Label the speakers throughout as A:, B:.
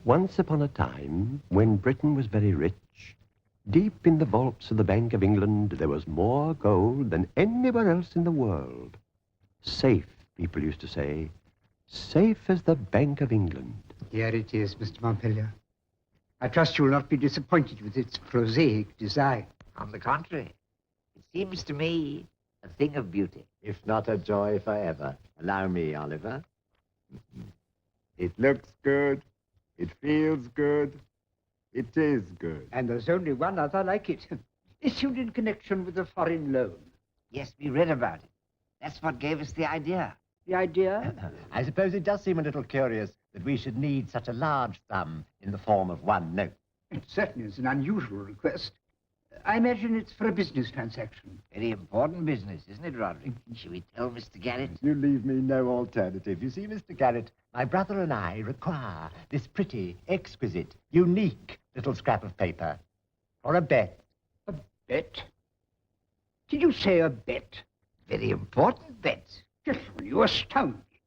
A: Once upon a time, when Britain was very rich, deep in the vaults of the Bank of England, there was more gold than anywhere else in the world. Safe, people used to say. Safe as the Bank of England.
B: Here it is, Mr. Montpelier. I trust you will not be disappointed with its prosaic design.
C: On the contrary, it seems to me a thing of beauty.
D: If not a joy forever. Allow me, Oliver. It looks good. It feels good. It is good.
B: And there's only one other like it. Issued in connection with a foreign loan.
C: Yes, we read about it. That's what gave us the idea.
B: The idea?
D: I suppose it does seem a little curious that we should need such a large sum in the form of one note.
B: It certainly is an unusual request. I imagine it's for a business transaction.
C: Very important business, isn't it, Roderick? Shall we tell Mr. Garrett?
D: You leave me no alternative. You see, Mr. Garrett, my brother and I require this pretty, exquisite, unique little scrap of paper for a bet.
B: A bet? Did you say a bet?
C: Very important bet.
B: Gentlemen, you astound me.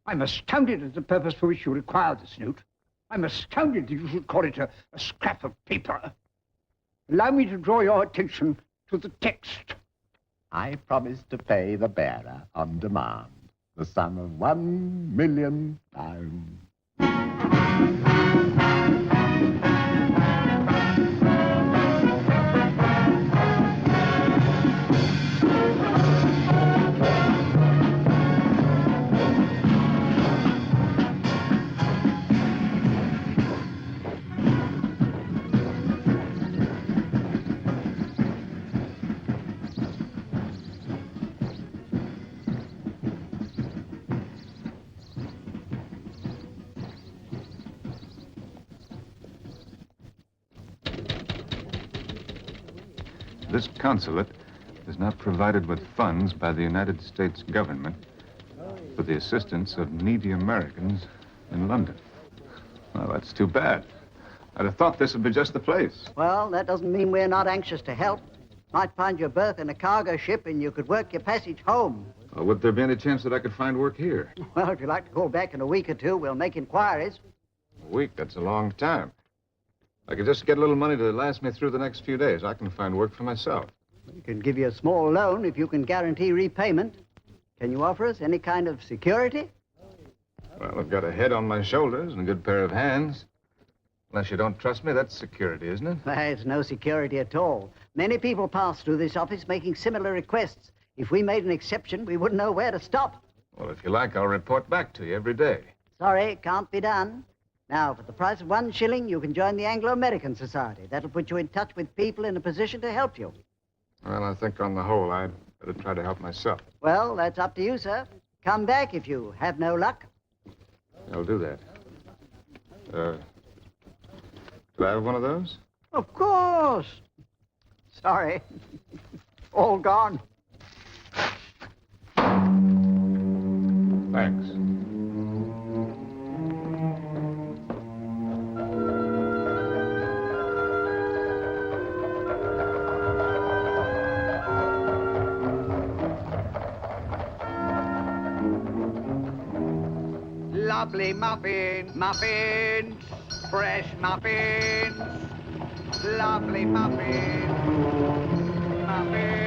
B: I'm astounded at the purpose for which you require this note. I'm astounded that you should call it a scrap of paper. Allow me to draw your attention to the text.
D: I promise to pay the bearer on demand the sum of £1 million.
E: This consulate is not provided with funds by the United States government for the assistance of needy Americans in London. Well, that's too bad. I'd have thought this would be just the place.
F: Well, that doesn't mean we're not anxious to help. Might find your berth in a cargo ship and you could work your passage home.
E: Well, would there be any chance that I could find work here?
F: Well, if you'd like to call back in a week or two, we'll make inquiries.
E: A week, that's a long time. I could just get a little money to last me through the next few days. I can find work for myself.
F: We can give you a small loan if you can guarantee repayment. Can you offer us any kind of security?
E: Well, I've got a head on my shoulders and a good pair of hands. Unless you don't trust me, that's security, isn't it?
F: Well, it's no security at all. Many people pass through this office making similar requests. If we made an exception, we wouldn't know where to stop.
E: Well, if you like, I'll report back to you every day.
F: Sorry, it can't be done. Now, for the price of 1 shilling, you can join the Anglo-American Society. That'll put you in touch with people in a position to help you.
E: Well, I think on the whole, I'd better try to help myself.
F: Well, that's up to you, sir. Come back if you have no luck.
E: I'll do that. Do I have one of those?
F: Of course. Sorry. All gone.
E: Thanks.
B: Lovely muffins, muffins, fresh muffins, lovely muffins, muffins.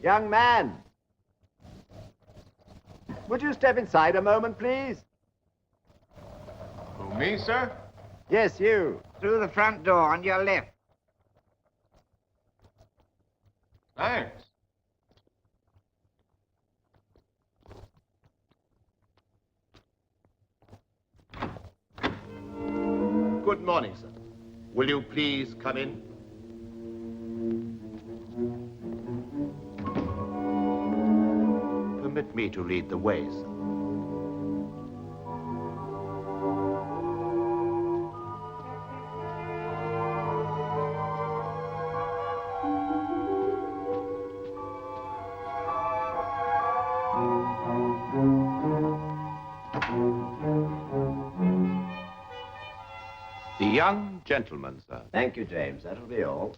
D: Young man, would you step inside a moment, please?
E: Who, me, sir?
D: Yes, you.
C: Through the front door on your left.
E: Thanks.
G: Good morning, sir. Will you please come in? Permit me to lead the way, sir. young gentleman, sir.
D: Thank you, James. That'll be all.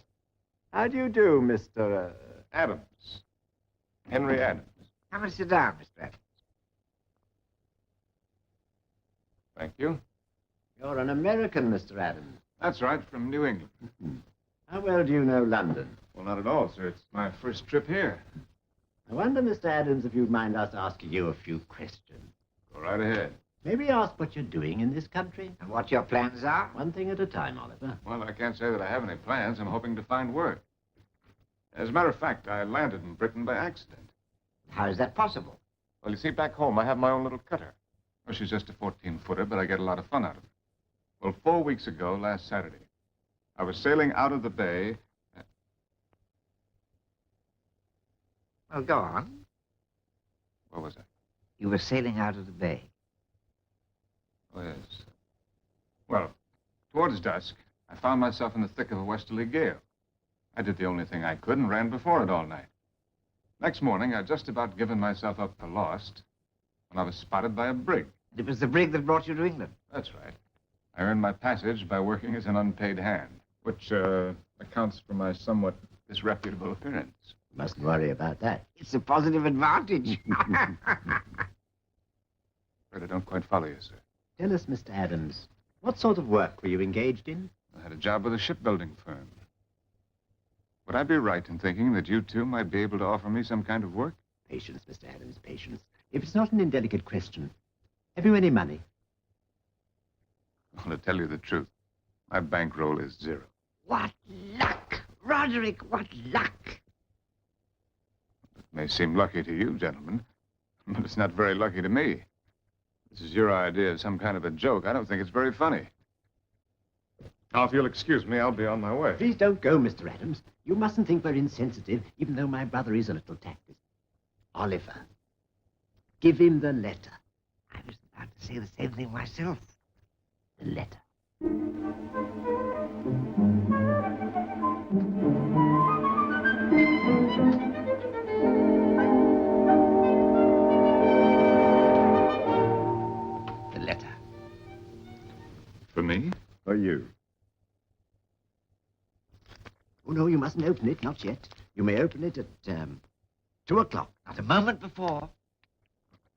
D: How do you do, Mr.
E: Adams. Henry Adams.
C: Come and sit down, Mr. Adams.
E: Thank you.
D: You're an American, Mr. Adams.
E: That's right, from New England.
D: How well do you know London?
E: Well, not at all, sir. It's my first trip here.
D: I wonder, Mr. Adams, if you'd mind us asking you a few questions.
E: Go right ahead.
D: Maybe ask what you're doing in this country?
C: And what your plans are?
D: One thing at a time, Oliver.
E: Well, I can't say that I have any plans. I'm hoping to find work. As a matter of fact, I landed in Britain by accident.
C: How is that possible?
E: Well, you see, back home, I have my own little cutter. Well, she's just a 14-footer, but I get a lot of fun out of it. Well, 4 weeks ago, last Saturday, I was sailing out of the bay.
C: Well, go on.
E: What was that?
C: You were sailing out of the bay.
E: Oh, yes. Well, towards dusk, I found myself in the thick of a westerly gale. I did the only thing I could and ran before it all night. Next morning, I'd just about given myself up for lost when I was spotted by a brig.
C: It was the brig that brought you to England.
E: That's right. I earned my passage by working as an unpaid hand, which accounts for my somewhat disreputable appearance.
D: Mustn't worry about that.
C: It's a positive advantage.
E: But I don't quite follow you, sir.
D: Tell us, Mr. Adams, what sort of work were you engaged in?
E: I had a job with a shipbuilding firm. Would I be right in thinking that you two might be able to offer me some kind of work?
D: Patience, Mr. Adams, patience. If it's not an indelicate question, have you any money?
E: Well, to tell you the truth, my bankroll is 0.
C: What luck! Roderick, what luck!
E: It may seem lucky to you, gentlemen, but it's not very lucky to me. This is your idea of some kind of a joke. I don't think it's very funny. Now, if you'll excuse me, I'll be on my way.
D: Please don't go, Mr. Adams. You mustn't think we're insensitive, even though my brother is a little tactless. Oliver, give him the letter.
C: I was about to say the same thing myself.
D: The letter. The letter.
E: For me?
D: For you. Oh, no, you mustn't open it, not yet. You may open it at 2 o'clock.
C: Not a moment before.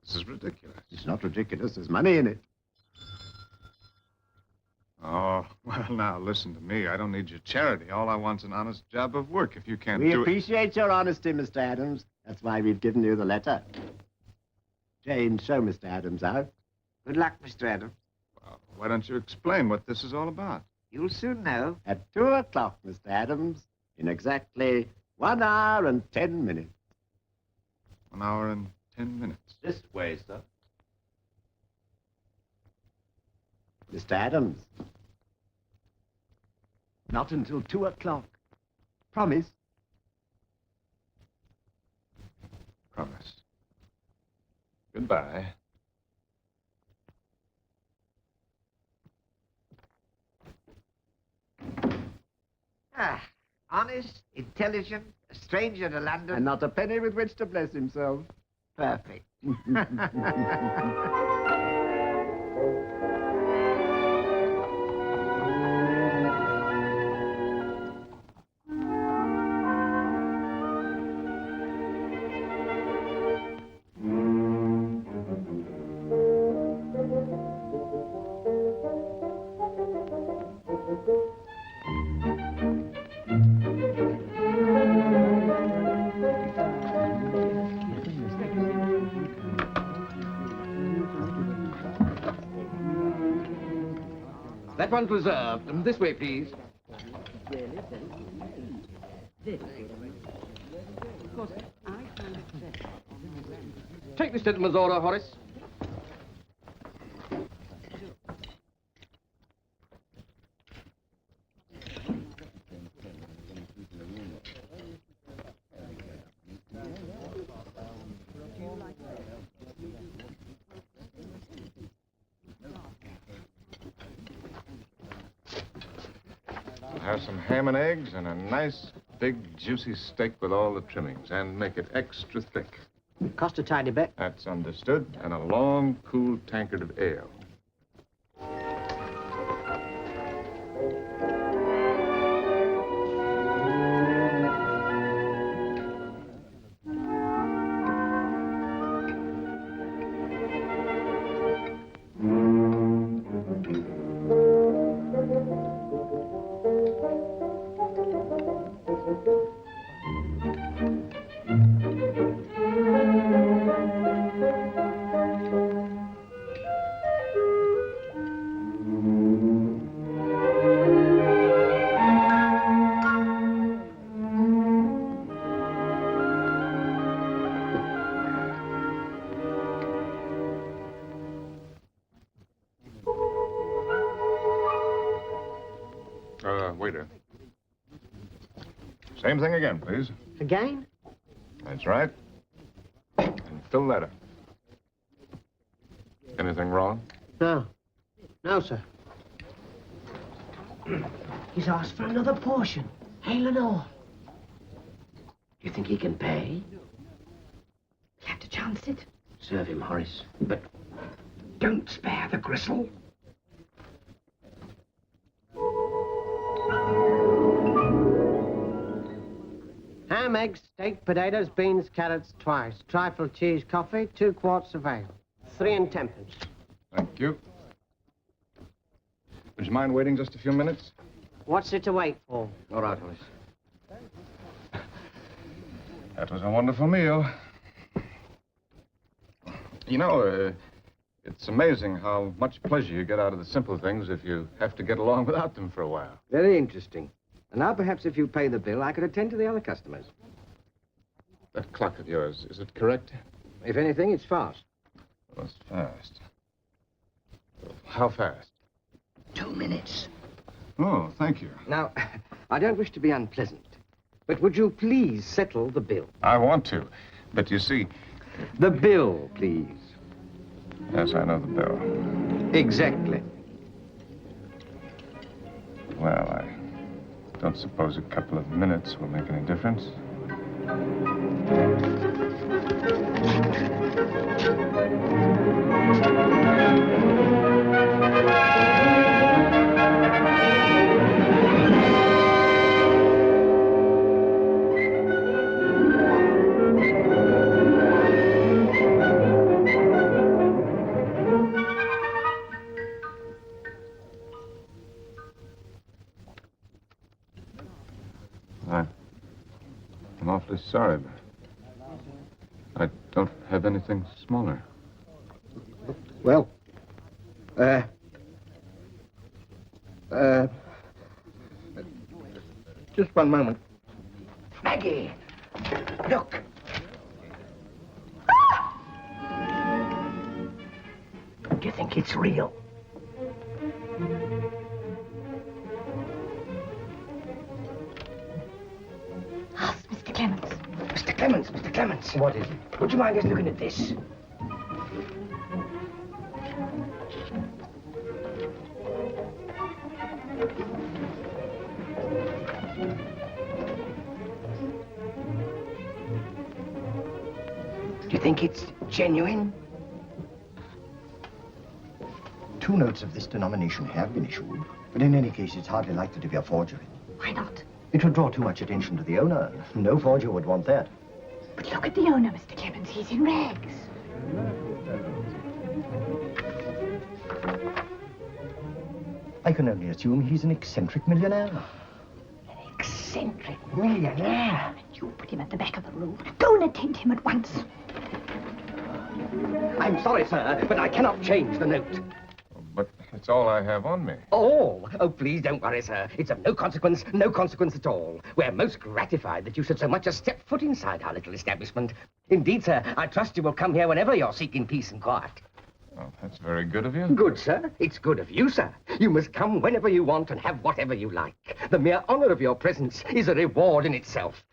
E: This is ridiculous.
D: It's not ridiculous. There's money in it.
E: Oh, well, now, listen to me. I don't need your charity. All I want's an honest job of work. If you can't
D: We
E: do it...
D: appreciate your honesty, Mr. Adams. That's why we've given you the letter. Jane, show Mr. Adams out.
C: Good luck, Mr. Adams.
E: Well, why don't you explain what this is all about?
C: You'll soon know.
D: At 2 o'clock, Mr. Adams, in exactly 1 hour and 10 minutes.
E: 1 hour and 10 minutes.
G: This way, sir.
D: Mr. Adams. Not until 2 o'clock. Promise.
E: Promise. Goodbye.
C: Ah, honest, intelligent, a stranger to London.
D: And not a penny with which to bless himself.
C: Perfect.
H: That one's reserved. This way, please. Take this gentleman's order, Horace.
E: Have some ham and eggs and a nice, big, juicy steak with all the trimmings. And make it extra thick.
D: Cost a tiny bit.
E: That's understood. And a long, cool tankard of ale. waiter. Same thing again, please.
F: Again?
E: That's right. And fill that up. Anything wrong?
F: No. No, sir.
I: He's asked for another portion. Ale and all. You think he can pay?
J: We'll have to chance it.
I: Serve him, Horace. But don't spare the gristle.
F: Ham, eggs, steak, potatoes, beans, carrots, twice. Trifle cheese, coffee, 2 quarts of ale. 3 and 10 pence.
E: Thank you. Would you mind waiting just a few minutes?
F: What's it to wait for?
I: All right, Horace.
E: That was a wonderful meal. You know, it's amazing how much pleasure you get out of the simple things if you have to get along without them for a while.
H: Very interesting. And now perhaps if you pay the bill, I could attend to the other customers.
E: That clock of yours, is it correct?
H: If anything, it's fast.
E: Well, it's fast. How fast?
I: 2 minutes.
E: Oh, thank you.
H: Now, I don't wish to be unpleasant, but would you please settle the bill?
E: I want to, but you see...
H: The bill, please.
E: Yes, I know the bill.
H: Exactly.
E: Well, I don't suppose a couple of minutes will make any difference. I'm awfully sorry, but I don't have anything smaller.
H: Well, just one moment.
I: Maggie, look. Do you think it's real?
J: Ask Mr. Clements.
I: Mr. Clements, Mr. Clements.
H: What is it?
I: Would you mind just looking at this? Do you think it's genuine?
D: 2 notes of this denomination have been issued, but in any case, it's hardly likely to be a forgery.
J: Why not?
D: It would draw too much attention to the owner. No forger would want that.
J: But look at the owner, Mr. Clements. He's in rags.
D: I can only assume he's an eccentric millionaire.
I: An eccentric millionaire.
J: You put him at the back of the room. Go and attend him at once.
H: I'm sorry, sir, but I cannot change the note.
E: But it's all I have on me.
H: Oh, please don't worry, sir. It's of no consequence at all. We're most gratified that you should so much as step foot inside our little establishment. Indeed, sir, I trust you will come here whenever you're seeking peace and quiet.
E: Well, that's very good of you.
H: Good, sir. It's good of you, sir. You must come whenever you want and have whatever you like. The mere honor of your presence is a reward in itself.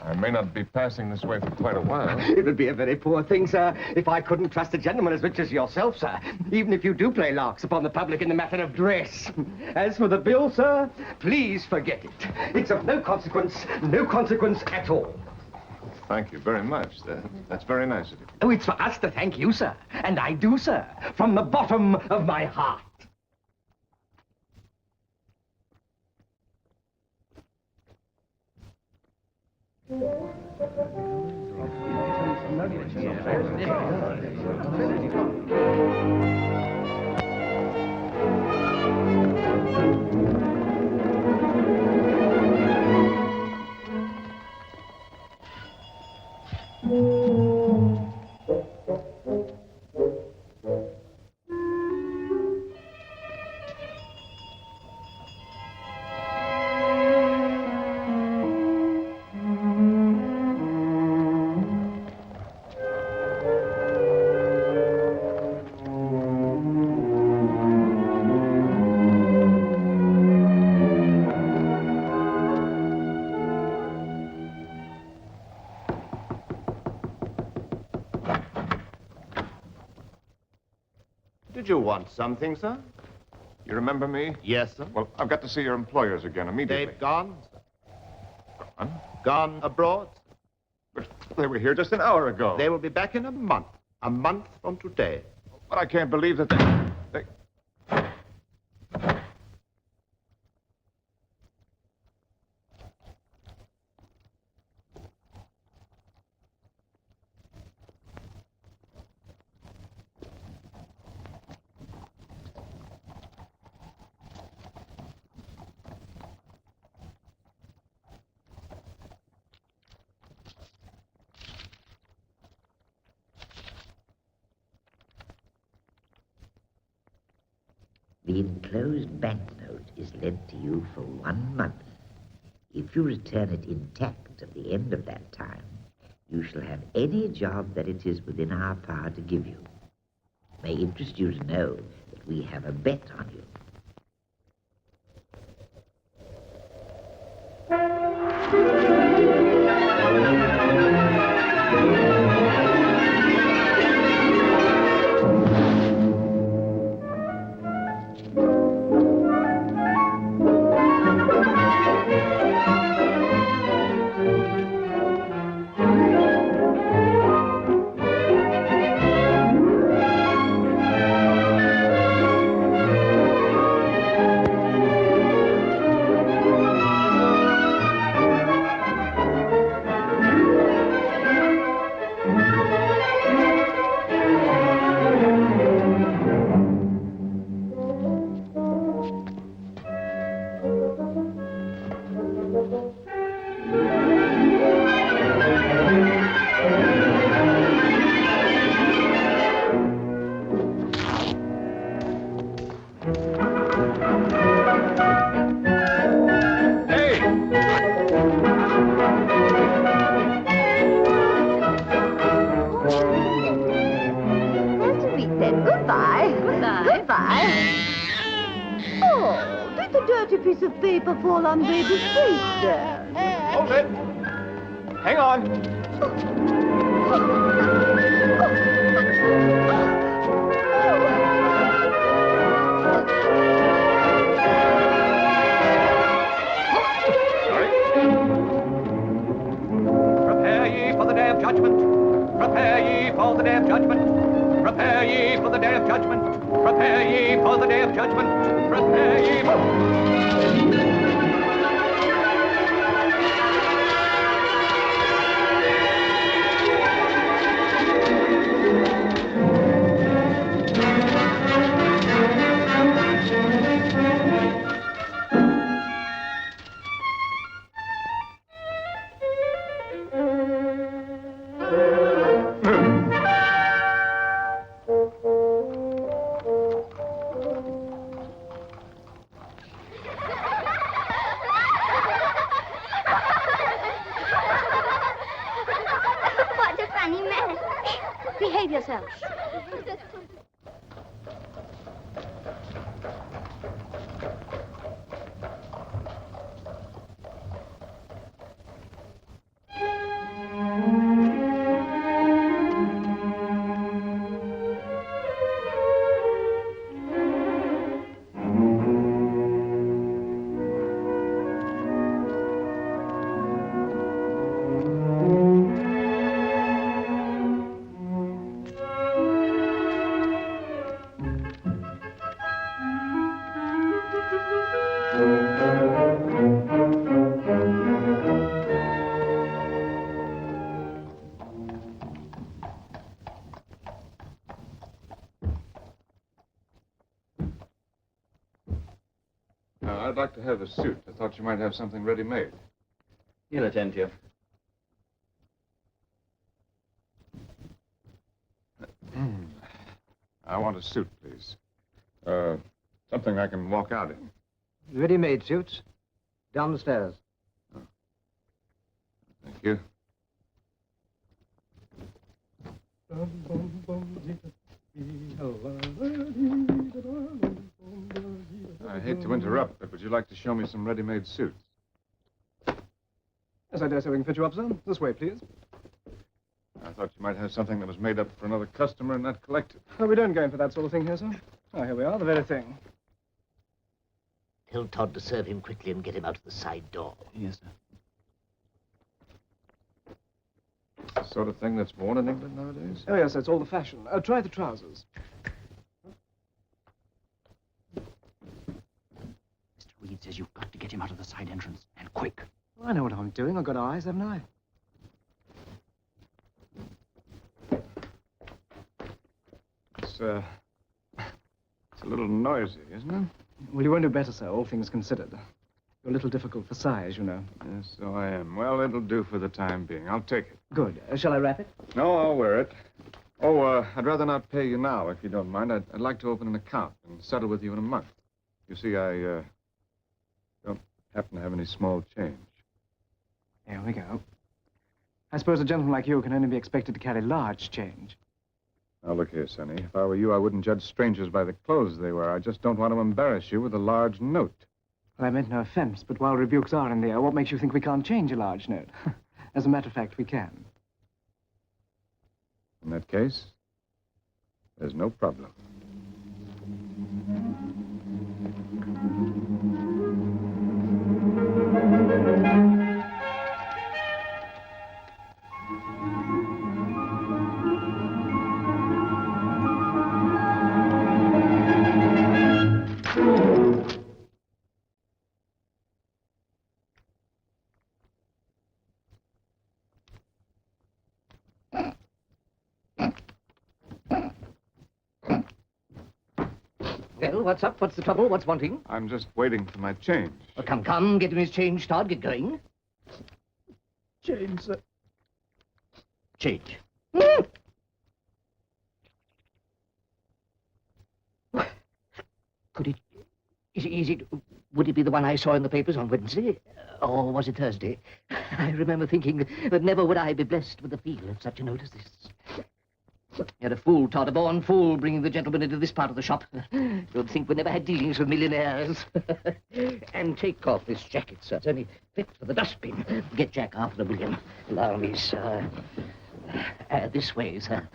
E: I may not be passing this way for quite a while.
H: It would be a very poor thing, sir, if I couldn't trust a gentleman as rich as yourself, sir, even if you do play larks upon the public in the matter of dress. As for the bill, sir, please forget it. It's of no consequence at all.
E: Thank you very much. That's very nice of you.
H: Oh, it's for us to thank you, sir, and I do, sir, from the bottom of my heart.
G: Did you want something, sir?
E: You remember me?
G: Yes, sir.
E: Well, I've got to see your employers again immediately.
G: They've gone, sir.
E: Gone?
G: Gone abroad.
E: But they were here just an hour ago.
G: They will be back in a month. A month from today.
E: But I can't believe that they...
C: The enclosed banknote is lent to you for 1 month. If you return it intact at the end of that time, you shall have any job that it is within our power to give you. It may interest you to know that we have a bet on you.
J: Fall on baby's face there.
H: Hold it. Hang on. Prepare ye for the day of judgment. Prepare ye for the day of judgment. Prepare ye for the day of judgment. Prepare ye for the day of judgment. Prepare ye for...
E: I'd like to have a suit. I thought you might have something ready-made.
K: He'll attend to you.
E: I want a suit, please. Something I can walk out in.
H: Ready-made suits. Down the stairs.
E: Oh. Thank you. I hate to interrupt, but would you like to show me some ready-made suits?
H: Yes, I dare say we can fit you up, sir. This way, please.
E: thought you might have something that was made up for another customer and not collected.
L: Oh, we don't go in for that sort of thing here, sir. Oh, here we are, the very thing.
I: Tell Todd to serve him quickly and get him out of the side door.
L: Yes, sir.
E: The sort of thing that's worn in England nowadays?
L: Oh, yes, that's all the fashion. Try the trousers.
B: Mr. Reed says you've got to get him out of the side entrance, and quick.
L: Well, I know what I'm doing. I've got eyes, haven't I?
E: It's a little noisy, isn't it?
L: Well, you won't do better, sir, all things considered. You're a little difficult for size, you know.
E: Yes, so I am. Well, it'll do for the time being. I'll take it.
L: Good. Shall I wrap it?
E: No, I'll wear it. Oh, I'd rather not pay you now, if you don't mind. I'd like to open an account and settle with you in a month. You see, I don't happen to have any small change.
L: Here we go. I suppose a gentleman like you can only be expected to carry large change.
E: Now, look here, Sonny. If I were you, I wouldn't judge strangers by the clothes they wear. I just don't want to embarrass you with a large note.
L: Well, I meant no offense, but while rebukes are in the air, what makes you think we can't change a large note? As a matter of fact, we can.
E: In that case, there's no problem.
I: Well, what's up? What's the trouble? What's wanting?
E: I'm just waiting for my change.
I: Well, come, get him his change, Todd. Get going.
L: Change, sir.
I: Change. Could it... Is it... Would it be the one I saw in the papers on Wednesday? Or was it Thursday? I remember thinking that never would I be blessed with the feel of such a note as this. You're a fool, Todd, a born fool, bringing the gentleman into this part of the shop. You'd think we never had dealings with millionaires. And take off this jacket, sir. It's only fit for the dustbin. Get Jack half a million. Allow me, sir. This way, sir.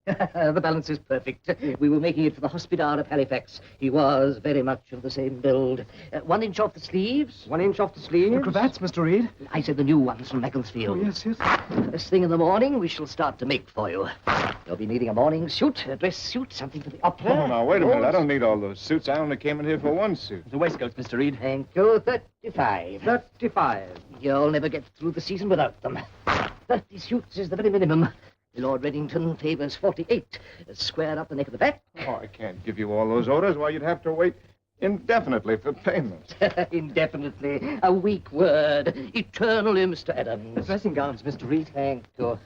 I: The balance is perfect. We were making it for the Hospodar of Halifax. He was very much of the same build. 1 inch off the sleeves.
L: 1 inch off the sleeves? The cravats, Mr. Reed?
I: I said the new ones from Macclesfield.
L: Oh, yes, yes.
I: First thing in the morning, we shall start to make for you. You'll be needing a morning suit, a dress suit, something for the opera.
E: Oh, now, wait a minute. I don't need all those suits. I only came in here for one suit.
L: The waistcoats, Mr. Reed.
I: Thank you. 35.
L: 35.
I: You'll never get through the season without them. 30 suits is the very minimum. Lord Reddington favors 48. Square up the neck of the back.
E: Oh, I can't give you all those orders. Why, you'd have to wait indefinitely for payment.
I: Indefinitely. A weak word. Eternally, Mr. Adams.
L: Dressing gowns, Mr. Reed.
I: Thank you.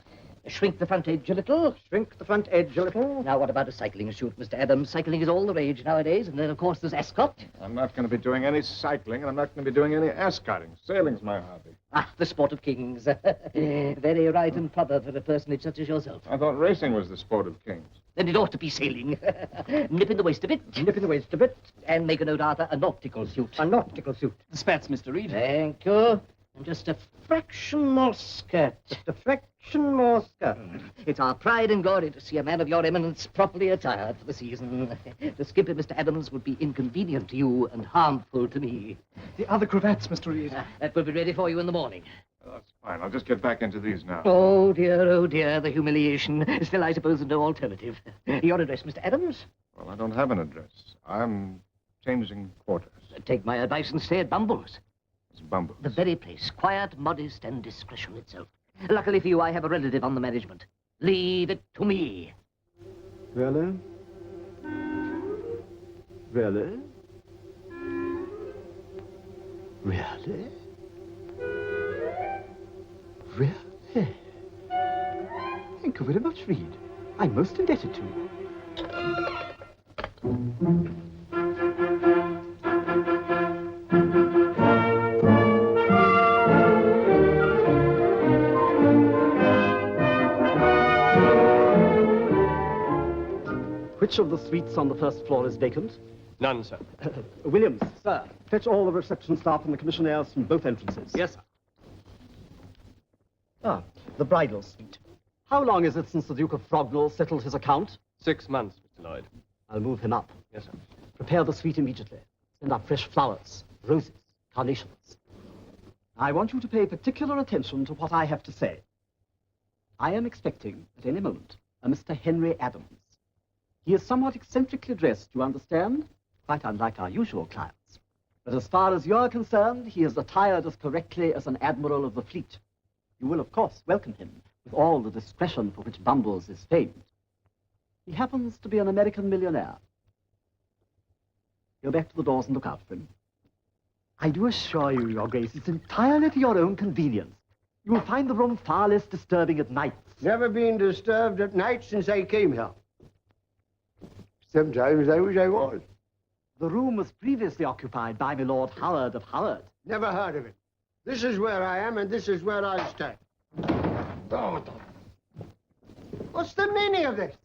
I: Shrink the front edge a little.
L: Shrink the front edge a little.
I: Now, what about a cycling suit, Mr. Adams? Cycling is all the rage nowadays. And then, of course, there's Ascot.
E: I'm not going to be doing any cycling, and I'm not going to be doing any ascotting. Sailing's my hobby.
I: Ah, the sport of kings. Very right and proper for a personage such as yourself.
E: I thought racing was the sport of kings.
I: Then it ought to be sailing. Nip in the waist a bit.
L: Nip in the waist a bit.
I: And make a note, Arthur, a nautical suit.
L: A nautical suit.
I: The spats, Mr. Reed. Thank you. And just a fraction more skirt.
L: Just a fraction more skirt.
I: It's our pride and glory to see a man of your eminence properly attired for the season. To skip it, Mr. Adams, would be inconvenient to you and harmful to me.
L: The other cravats, Mr. Reed.
I: That will be ready for you in the morning.
E: Oh, that's fine. I'll just get back into these now.
I: Oh, dear, the humiliation. Still, I suppose there's no alternative. Your address, Mr. Adams?
E: Well, I don't have an address. I'm changing quarters.
I: Take my advice and stay at Bumble's.
E: It's Bumble's.
I: The very place. Quiet, modest, and discretion itself. Luckily for you, I have a relative on the management. Leave it to me.
A: Really? Really? Really? Really? Thank you very much, Reed. I'm most indebted to you.
M: Which of the suites on the first floor is vacant?
N: None, sir.
M: Williams, sir, fetch all the reception staff and the commissionaires from both entrances.
N: Yes, sir.
M: Ah, the bridal suite. How long is it since the Duke of Frognall settled his account?
K: 6 months, Mr. Lloyd.
M: I'll move him up.
K: Yes, sir.
M: Prepare the suite immediately. Send up fresh flowers, roses, carnations. I want you to pay particular attention to what I have to say. I am expecting, at any moment, a Mr. Henry Adams. He is somewhat eccentrically dressed, you understand? Quite unlike our usual clients. But as far as you're concerned, he is attired as correctly as an admiral of the fleet. You will, of course, welcome him with all the discretion for which Bumbles is famed. He happens to be an American millionaire. Go back to the doors and look out for him. I do assure you, Your Grace, it's entirely to your own convenience. You will find the room far less disturbing at night.
B: Never been disturbed at night since I came here. Sometimes I wish I was.
M: The room was previously occupied by my Lord Howard of Howard.
B: Never heard of it. This is where I am, and this is where I'll stay. Oh, what's the meaning of this?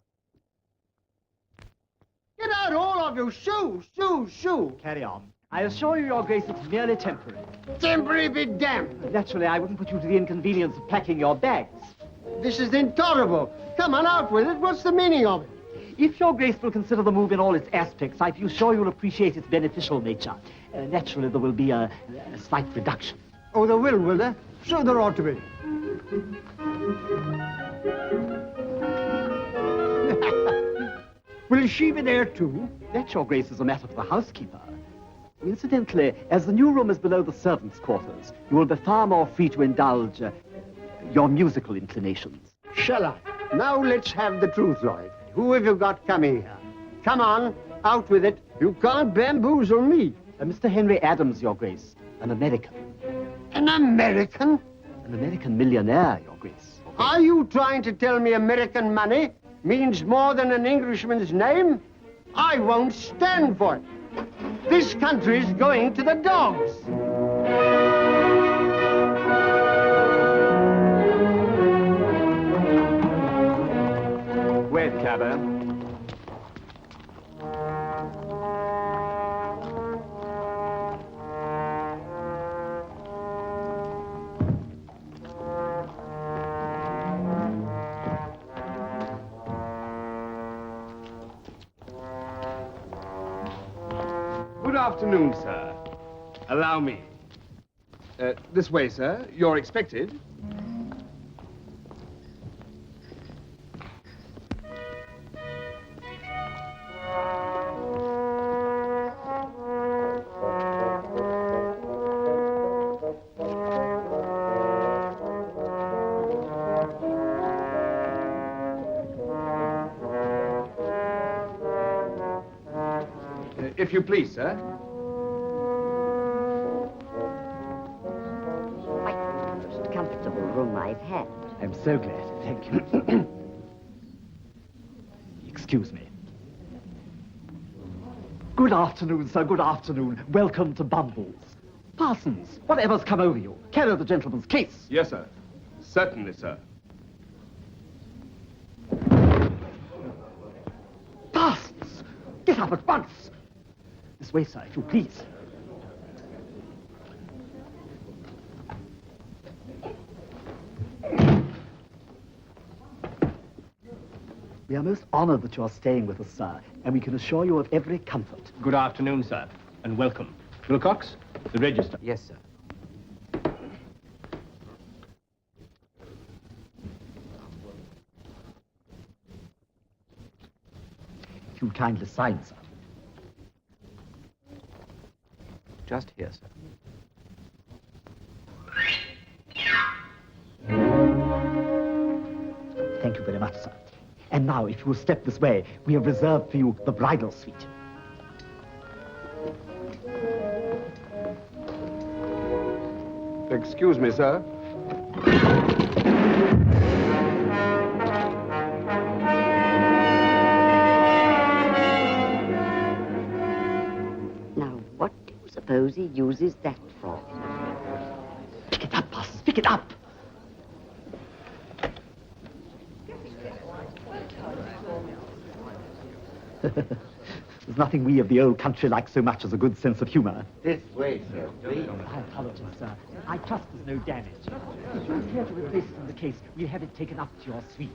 B: Get out, all of you! Shoo, shoo, shoo!
M: Carry on. I assure you, Your Grace, it's merely temporary.
B: Temporary be damned!
M: Naturally, I wouldn't put you to the inconvenience of packing your bags.
B: This is intolerable. Come on, out with it. What's the meaning of it?
M: If Your Grace will consider the move in all its aspects, I feel sure you'll appreciate its beneficial nature. Naturally, there will be a slight reduction.
B: Oh, there will there? So there ought to be. Will she be there, too?
M: That, Your Grace, is a matter for the housekeeper. Incidentally, as the new room is below the servants' quarters, you will be far more free to indulge your musical inclinations.
B: Shall I? Now let's have the truth, Lloyd. Who have you got coming here? Come on, out with it. You can't bamboozle me.
M: Mr. Henry Adams, Your Grace, an American.
B: An American?
M: An American millionaire, Your Grace.
B: Are you trying to tell me American money means more than an Englishman's name? I won't stand for it. This country's going to the dogs.
H: Wait, cabby.
N: Good afternoon, sir. Allow me. This way, sir. You're expected. If you please, sir.
O: Quite the most comfortable room I've had.
M: I'm so glad. Thank you. Excuse me. Good afternoon, sir. Good afternoon. Welcome to Bumbles. Parsons, whatever's come over you? Carry the gentleman's case.
N: Yes, sir. Certainly, sir.
M: Parsons! Get up at once! This way, sir, if you please. We are most honored that you are staying with us, sir, and we can assure you of every comfort.
K: Good afternoon, sir, and welcome. Wilcox, the register.
P: Yes, sir.
M: If you kindly sign, sir.
P: Just here, sir.
M: Thank you very much, sir. And now, if you will step this way, we have reserved for you the bridal suite.
N: Excuse me, sir.
O: Now, what do you suppose he uses that for?
M: Pick it up, Parsons, pick it up! There's nothing we of the old country like so much as a good sense of humor.
D: This way, sir, please.
M: I apologize, sir. I trust there's no damage. If you're here to replace it in the case, we'll have it taken up to your suite.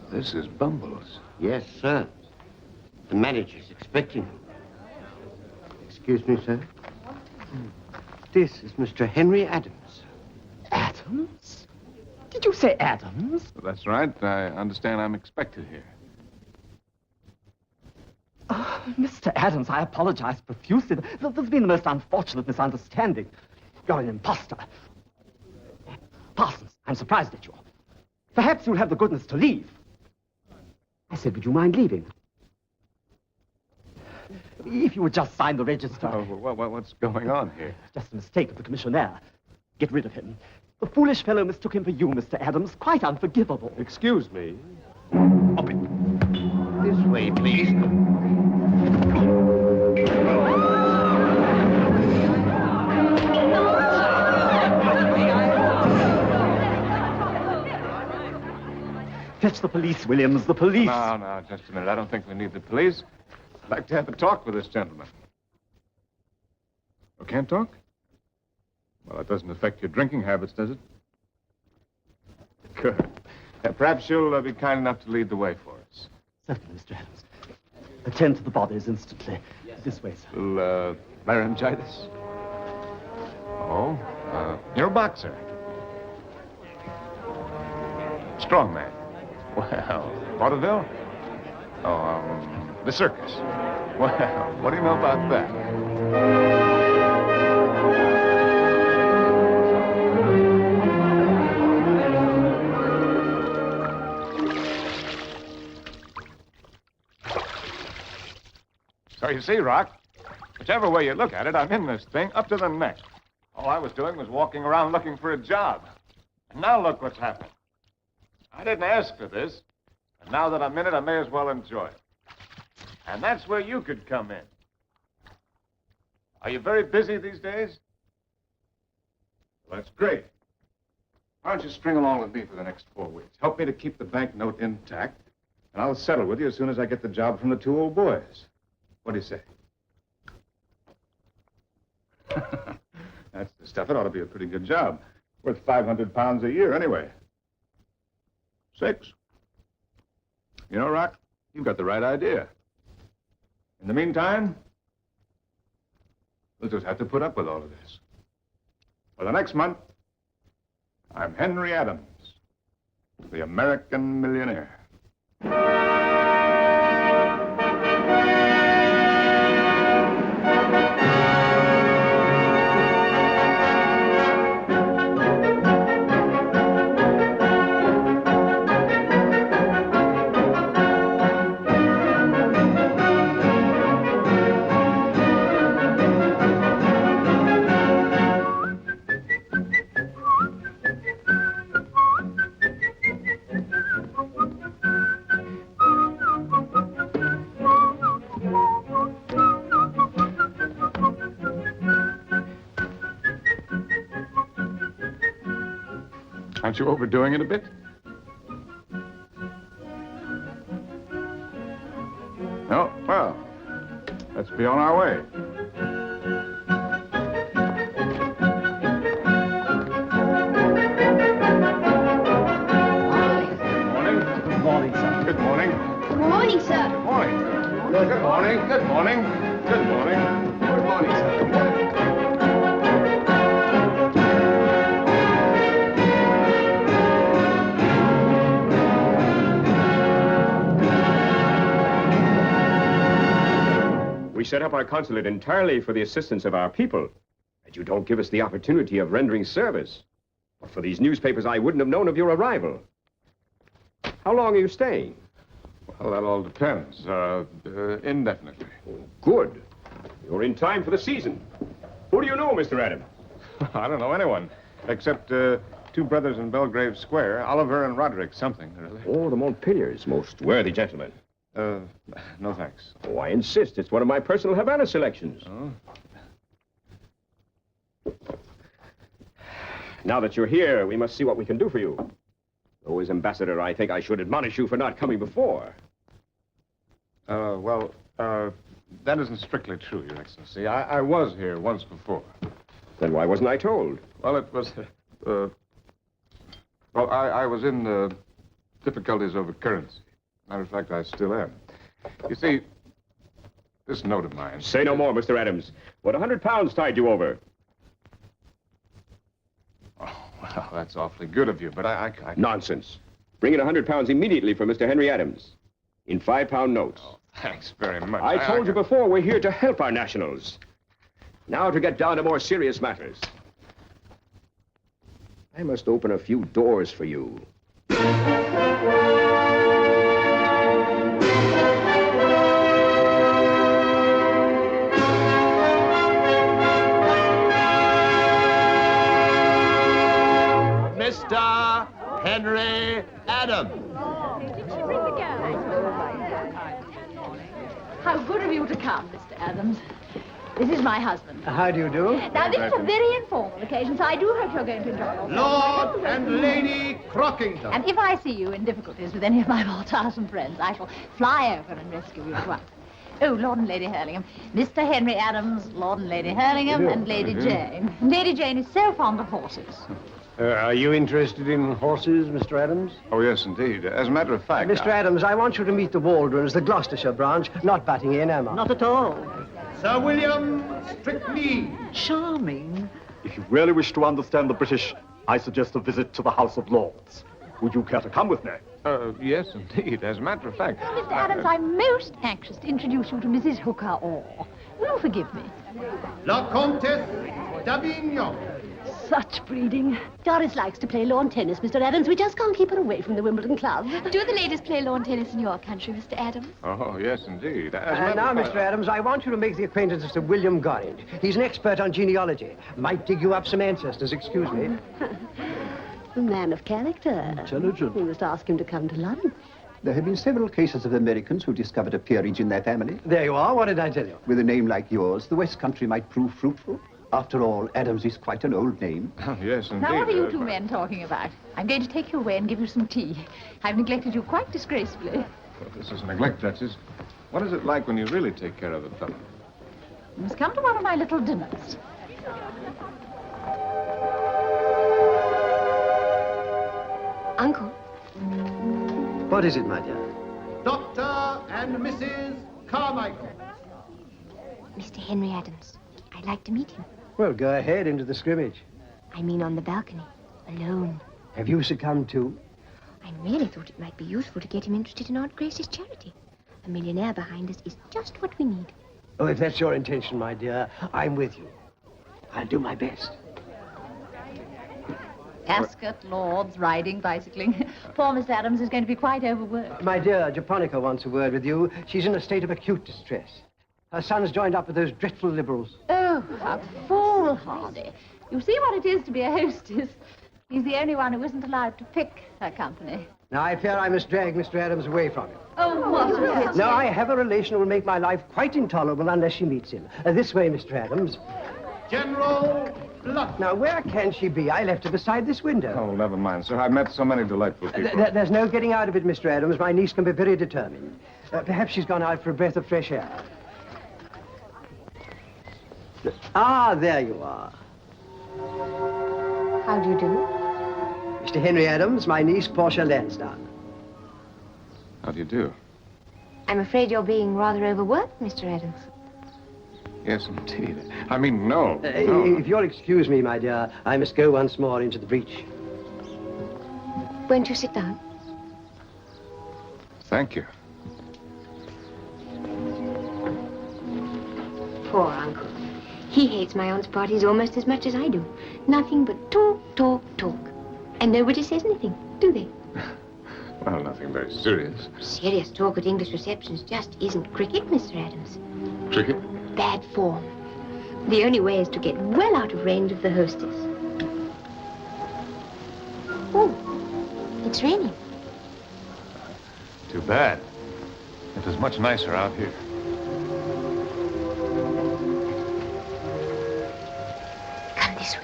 E: This is Bumbles.
A: Yes, sir. The manager's expecting him. Excuse me, sir. This is Mr. Henry Adams.
M: Adams? Did you say Adams?
E: That's right. I understand I'm expected here.
M: Oh, Mr. Adams, I apologize profusely. There's been the most unfortunate misunderstanding. You're an imposter. Parsons, I'm surprised at you. Perhaps you'll have the goodness to leave. I said, would you mind leaving? If you would just sign the register.
E: Oh, what's going on here?
M: Just a mistake of the commissionaire. Get rid of him. The foolish fellow mistook him for you, Mr. Adams. Quite unforgivable.
N: Excuse me.
A: Up it. This way, please.
M: Fetch the police, Williams, the police.
E: No, just a minute. I don't think we need the police. I'd like to have a talk with this gentleman. Oh, can't talk? Well, it doesn't affect your drinking habits, does it? Good. Perhaps you'll be kind enough to lead the way for us.
M: Certainly, Mr. Adams. Attend to the bodies instantly. This way, sir.
E: Will, laryngitis? Oh, you're a boxer. Strong man. Well, vaudeville? Oh, the circus. Well, what do you know about that? So you see, Rock, whichever way you look at it, I'm in this thing up to the neck. All I was doing was walking around looking for a job. And now look what's happened. I didn't ask for this, and now that I'm in it, I may as well enjoy it. And that's where you could come in. Are you very busy these days? Well, that's great. Why don't you string along with me for the next 4 weeks? Help me to keep the banknote intact, and I'll settle with you as soon as I get the job from the 2 old boys. What do you say? That's the stuff. It ought to be a pretty good job. Worth 500 pounds a year, anyway. 6. You know, Rock, you've got the right idea. In the meantime, we'll just have to put up with all of this. For the next month, I'm Henry Adams, the American millionaire. Aren't you overdoing it a bit? No? Well, let's be on our way.
M: Good morning, sir.
E: Good morning.
J: Good morning, sir.
E: Good morning. Good morning. Good morning. Good morning. Good morning, sir. Good morning.
N: We set up our consulate entirely for the assistance of our people, and you don't give us the opportunity of rendering service. But for these newspapers, I wouldn't have known of your arrival. How long are you staying?
E: Well, that all depends. Indefinitely.
N: Oh, good. You're in time for the season. Who do you know, Mr. Adams?
E: I don't know anyone, except 2 brothers in Belgrave Square, Oliver and Roderick something, really.
N: Oh, the Montpeliers, most worthy gentlemen.
E: No thanks.
N: Oh, I insist. It's one of my personal Havana selections.
E: Oh?
N: Now that you're here, we must see what we can do for you. Though as ambassador, I think I should admonish you for not coming before.
E: That that isn't strictly true, Your Excellency. I was here once before.
N: Then why wasn't I told?
E: Well, it was, I was in difficulties over currency. Matter of fact, I still am. You see, this note of mine...
N: Say no more, Mr. Adams. What, £100 tied you over?
E: Oh, well, that's awfully good of you, but I...
N: Nonsense. Bring in £100 immediately for Mr. Henry Adams. In £5 notes.
E: Oh, thanks very much.
N: I told you before, we're here to help our nationals. Now to get down to more serious matters. I must open a few doors for you.
G: Mr. Henry Adams.
Q: How good of you to come, Mr. Adams. This is my husband.
B: How do you do?
Q: Now, this is a very informal occasion, so I do hope you're going to enjoy yourself.
G: Lord and Lady Crockington.
Q: And if I see you in difficulties with any of my more tiresome friends, I shall fly over and rescue you at once. Oh, Lord and Lady Hurlingham. Mr. Henry Adams, Lord and Lady Hurlingham, and Lady Jane. Lady Jane is so fond of horses.
B: Are you interested in horses, Mr. Adams?
E: Oh, yes, indeed. As a matter of fact...
B: Mr. Adams, I want you to meet the Waldrons, the Gloucestershire branch, not butting in, am I?
F: Not at all.
G: Sir William Strictly.
F: Charming.
R: If you really wish to understand the British, I suggest a visit to the House of Lords. Would you care to come with me?
E: Yes, indeed. As a matter of fact...
Q: Well, Mr. Adams, I'm most anxious to introduce you to Mrs. Hooker Orr. Will you forgive me?
G: La Comtesse d'Avignon.
J: Such breeding. Doris likes to play lawn tennis, Mr. Adams. We just can't keep her away from the Wimbledon club.
Q: Do the ladies play lawn tennis in your country, Mr. Adams?
E: Oh, yes, indeed.
B: And now, Mr. Adams, I want you to make the acquaintance of Sir William Gorringe. He's an expert on genealogy. Might dig you up some ancestors, excuse me.
J: A man of character.
S: Intelligent.
J: We must ask him to come to lunch.
S: There have been several cases of Americans who discovered a peerage in their family.
B: There you are. What did I tell you?
S: With a name like yours, the West Country might prove fruitful. After all, Adams is quite an old name.
E: Oh, yes, indeed.
Q: Now, what are you two men talking about? I'm going to take you away and give you some tea. I've neglected you quite disgracefully.
E: Well, this is neglect, Duchess. What is it like when you really take care of the fellow?
Q: You must come to one of my little dinners.
J: Uncle.
B: What is it, my dear?
G: Dr. and Mrs. Carmichael.
T: Mr. Henry Adams. I'd like to meet him.
B: Well, go ahead into the scrimmage.
T: I mean on the balcony, alone.
B: Have you succumbed too?
T: I really thought it might be useful to get him interested in Aunt Grace's charity. A millionaire behind us is just what we need.
B: Oh, if that's your intention, my dear, I'm with you. I'll do my best.
Q: Ascot, Lords, riding, bicycling. Poor Miss Adams is going to be quite overworked.
B: My dear, Japonica wants a word with you. She's in a state of acute distress. Her son's joined up with those dreadful liberals.
Q: Oh, how foolhardy. You see what it is to be a hostess. He's the only one who isn't allowed to pick her company.
B: Now, I fear I must drag Mr. Adams away from him.
Q: Oh, what a pity.
B: Now, I have a relation who will make my life quite intolerable unless she meets him. This way, Mr. Adams.
G: General Bluff.
B: Now, where can she be? I left her beside this window.
E: Oh, never mind, sir. I've met so many delightful people.
B: There's no getting out of it, Mr. Adams. My niece can be very determined. Perhaps she's gone out for a breath of fresh air. Ah, there you are.
T: How do you do?
B: Mr. Henry Adams, my niece, Portia Lansdowne.
E: How do you do?
T: I'm afraid you're being rather overworked, Mr. Adams.
E: Yes, indeed. I mean, no.
B: If you'll excuse me, my dear, I must go once more into the breach.
T: Won't you sit down?
E: Thank you.
T: Poor uncle. He hates my aunt's parties almost as much as I do. Nothing but talk, talk, talk. And nobody says anything, do they?
E: Well, nothing very serious.
T: Serious talk at English receptions just isn't cricket, Mr. Adams.
E: Cricket?
T: Bad form. The only way is to get well out of range of the hostess. Oh, it's raining.
E: Too bad. It was much nicer out here.
T: Come this way.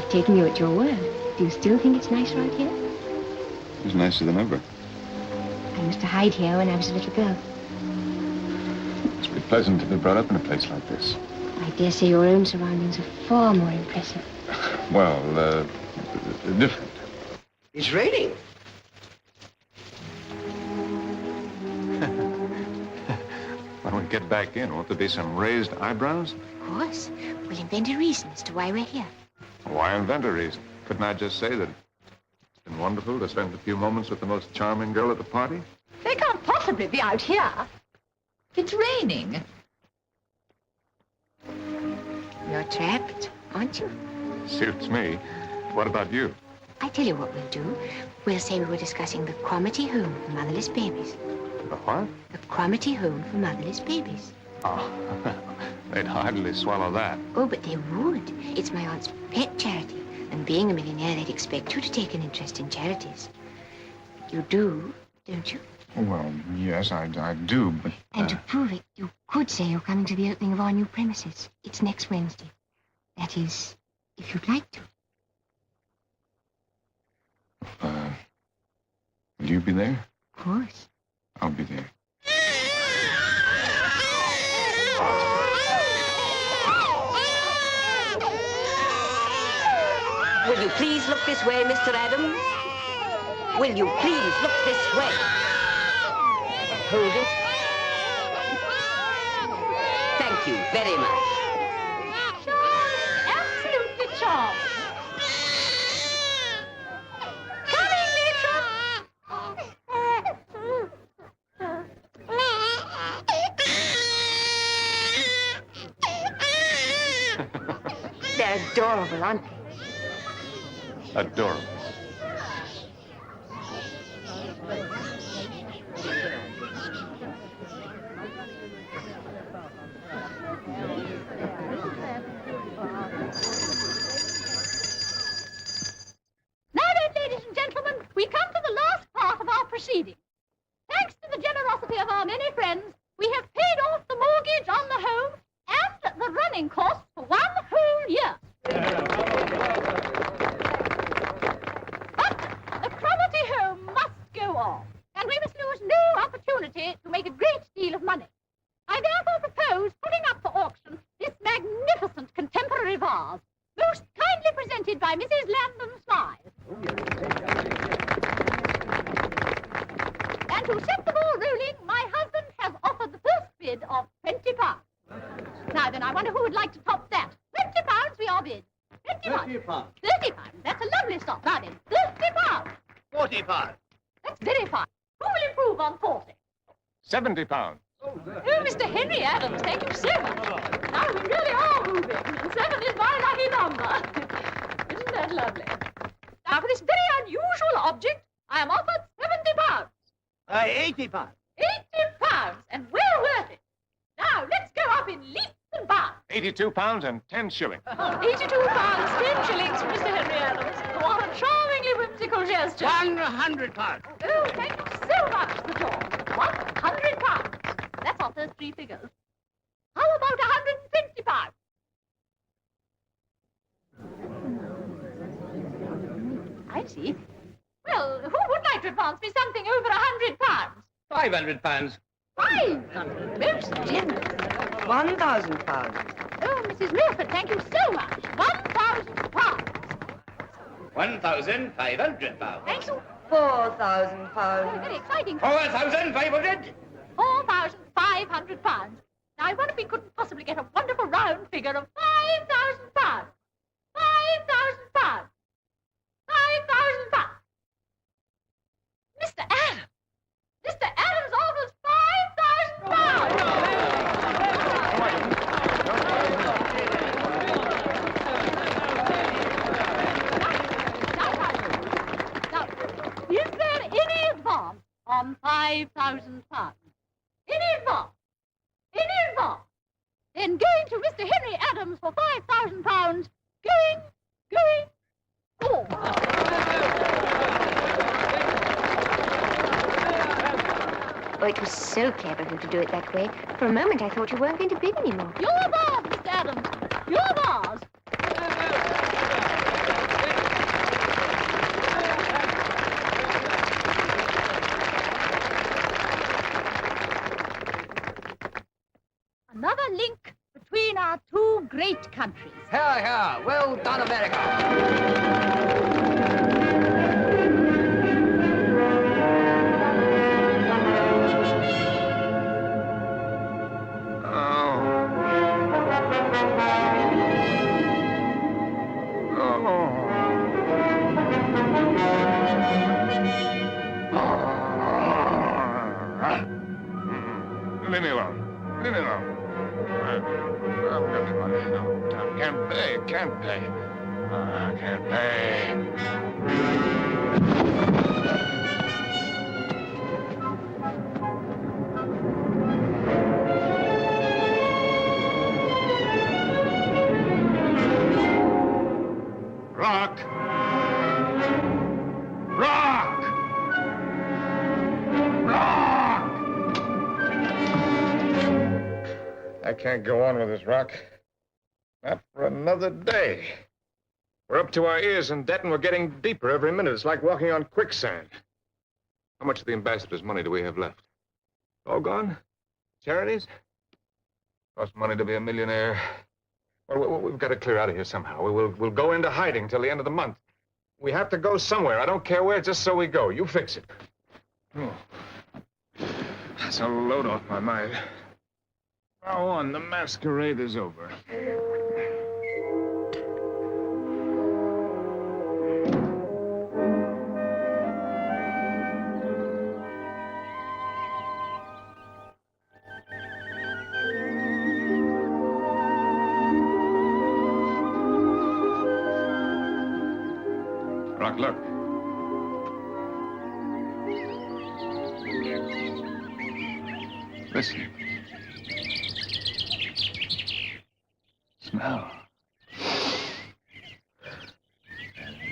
T: Taking you at your word, do you still think it's nice right here?
E: It's nicer than ever.
T: I used to hide here when I was a little girl.
E: Must be pleasant to be brought up in a place like this.
T: I dare say your own surroundings are far more impressive.
E: Well, different.
H: It's raining.
E: When we get back in, won't there be some raised eyebrows?
T: Of course. We'll invent a reason as to why we're here.
E: Why invent a reason? Couldn't I just say that it's been wonderful to spend a few moments with the most charming girl at the party?
Q: They can't possibly be out here. It's raining.
T: You're trapped, aren't you?
E: Suits me. What about you?
T: I tell you what we'll do. We'll say we were discussing the Cromarty Home for Motherless Babies.
E: The what?
T: The Cromarty Home for Motherless Babies.
E: Oh, they'd hardly swallow that.
T: Oh, but they would. It's my aunt's pet charity. And being a millionaire, they'd expect you to take an interest in charities. You do, don't you?
E: Well, yes, I do, but...
T: And to prove it, you could say you're coming to the opening of our new premises. It's next Wednesday. That is, if you'd like to.
E: Will you be there?
T: Of course.
E: I'll be there.
O: Will you please look this way, Mr. Adams? Will you please look this way? Hold it. Thank you very much.
Q: Absolutely charming. Coming,
T: Mitra. They're adorable, aren't they?
E: Adorable.
Q: Now then, ladies and gentlemen, we come to the last part of our proceedings. Thanks to the generosity of our many friends, we have paid off the mortgage on the home and the running costs for 1 whole year. But the Cromarty home must go on, and we must lose no opportunity to make a great deal of money. I therefore propose putting up for auction this magnificent contemporary vase, most kindly presented by Mrs. Landon Smythe. And to set the ball rolling, my husband has offered the first bid of £20. Now then, I wonder who would like to top that. £20 we are bid. £20. £30. That's a lovely stop. Now then, £30.
G: £40.
Q: That's very fine. Who will improve on 40?
E: £70.
Q: Oh, Mr. Henry Adams, thank you so much. Now we really are moving, and 7 is my lucky number. Isn't that lovely? Now for this very unusual object, I am offered £70.
G: £80.
Q: £80, and well worth it. Now let's go up in leaps and bounds.
E: £82 and 10 shillings.
Q: £82, 10 shillings for Mr. Henry Adams. What a charmingly whimsical gesture.
G: £100.
Q: Oh, thank you so much, Sir George. £100. That's our first 3 figures. How about £120? I see. Well, who would like to advance me something over £100?
G: £500.
Q: 500. Most generous.
O: £1,000.
Q: Oh, Mrs. Milford, thank you so much. £1,000.
G: £1,500.
Q: Thank you.
O: £4,000.
Q: Very exciting.
G: 4,500.
Q: £4,500. Now, I wonder if we couldn't possibly get a wonderful round figure of £5,000. £5,000. £5,000. Mr. Adams! Mr. Adams offers £5,000. Now, is there any advance on £5,000? Any advance? Any advance? Then going to Mr. Henry Adams for £5,000. Going. Oh.
T: Oh, it was so clever of you to do it that way. For a moment, I thought you weren't going to bid anymore.
Q: Your vase, Mr. Adams. Your vase.
H: here. Well done, America.
E: Leave me alone. Leave me alone. I've got the money. No, I can't pay. Can't pay. I can't pay. Rock! Rock! Rock! I can't go on with this, Rock. Not for another day. We're up to our ears in debt, and we're getting deeper every minute. It's like walking on quicksand. How much of the ambassador's money do we have left? All gone? Charities? Costs money to be a millionaire. Well, we've got to clear out of here somehow. We'll go into hiding till the end of the month. We have to go somewhere. I don't care where, just so we go. You fix it. Oh. That's a load off my mind. Now on, the masquerade is over. Rock, look. Listen. Smell.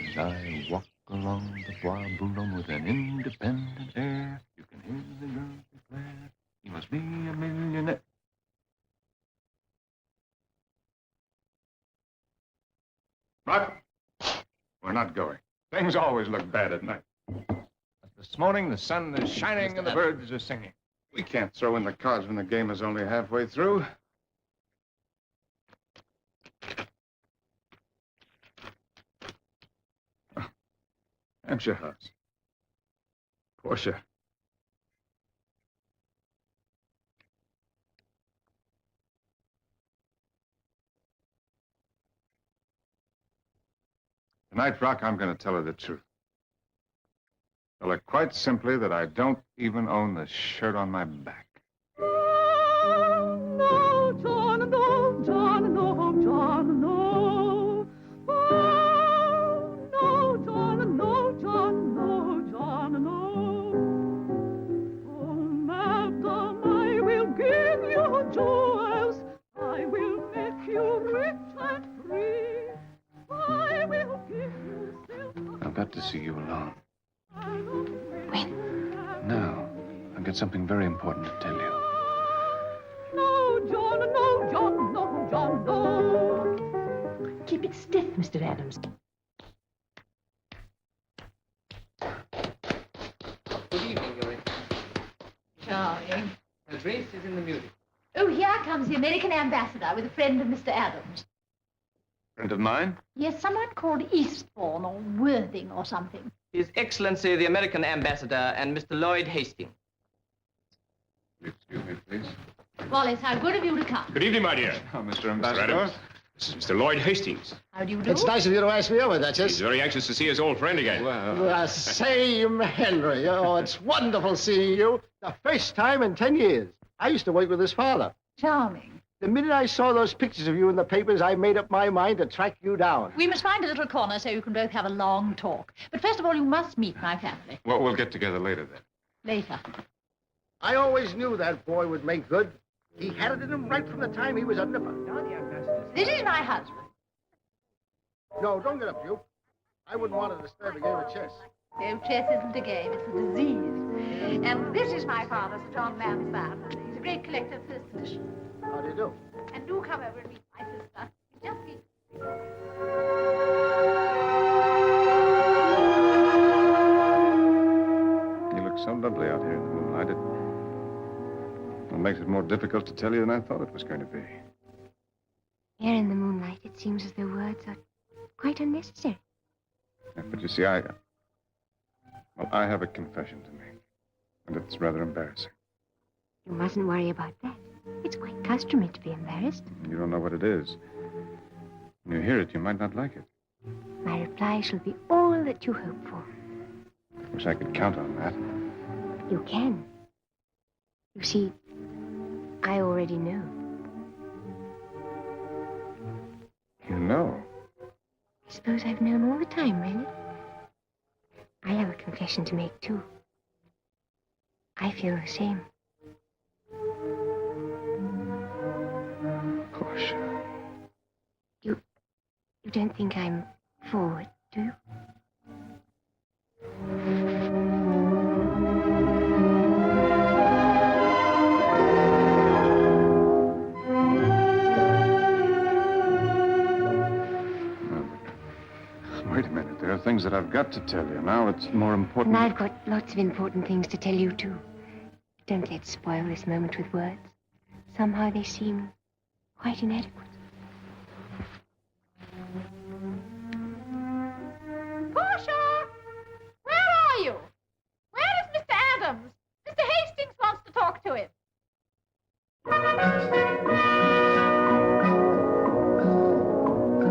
E: As I walk along the Bois Boulogne with an independent air, you can hear the girls declare, he must be a millionaire. Rock, we're not going. Things always look bad at night. But this morning, the sun is shining and the birds are singing. We can't throw in the cards when the game is only halfway through. Oh, Hampshire House. Portia. Tonight, Rock, I'm going to tell her the truth. Tell her quite simply that I don't even own the shirt on my back.
U: No, John, no, John, no, John, no. Oh, no, John, no, John, no, John, no. Oh, madam, I will give you jewels. I will make you rich and free. I will give you silver.
E: I've got to see you alone.
T: When?
E: Now. I've got something very important to tell you.
U: No, John, no, John, no, John, no.
Q: Keep it stiff, Mr. Adams.
I: Good evening, Your Excellency.
Q: Charming.
I: The dress is in the music.
Q: Oh, here comes the American ambassador with a friend of Mr. Adams.
E: Friend of mine?
Q: Yes, someone called Eastbourne or Worthing or something.
I: His Excellency, the American ambassador, and Mr. Lloyd Hastings.
E: Excuse me, please.
Q: Wallace, how good of you to come.
N: Good evening, my dear.
E: Oh, Mr. Ambassador.
N: This is Mr. Lloyd Hastings.
Q: How do you do?
D: It's nice of you to ask me over, Duchess.
N: He's very anxious to see his old friend again.
D: The same Henry. Oh, it's wonderful seeing you. The first time in 10 years. I used to work with his father.
Q: Charming.
D: The minute I saw those pictures of you in the papers, I made up my mind to track you down.
Q: We must find a little corner so you can both have a long talk. But first of all, you must meet my family.
E: Well, we'll get together later, then.
Q: Later.
D: I always knew that boy would make good. He had it in him right from the time he was a nipper.
Q: This is my husband.
D: No, don't get up, you. I wouldn't want to disturb a game of chess.
Q: No, chess isn't a game, it's a disease. And this is my father, Sir John Lansdowne. He's a great collector of first edition.
D: How do you do?
Q: And do come over and meet my sister. Just meet.
E: You look so lovely out here in the moonlight. It makes it more difficult to tell you than I thought it was going to be.
T: Here in the moonlight, it's it seems as though words are quite unnecessary.
E: Yeah, but you see, I have a confession to make, and it's rather embarrassing.
T: You mustn't worry about that. It's quite customary to be embarrassed.
E: You don't know what it is. When you hear it, you might not like it.
T: My reply shall be all that you hope for.
E: I wish I could count on that.
T: You can. You see, I already know.
E: You know?
T: I suppose I've known all the time, Ronald. I have a confession to make, too. I feel the same.
E: Portia.
T: You don't think I'm forward, do you?
E: Wait a minute. There are things that I've got to tell you. Now it's more important.
T: And I've got lots of important things to tell you, too. Don't let's spoil this moment with words. Somehow they seem quite inadequate.
Q: Portia! Where are you? Where is Mr. Adams? Mr. Hastings wants to talk to him.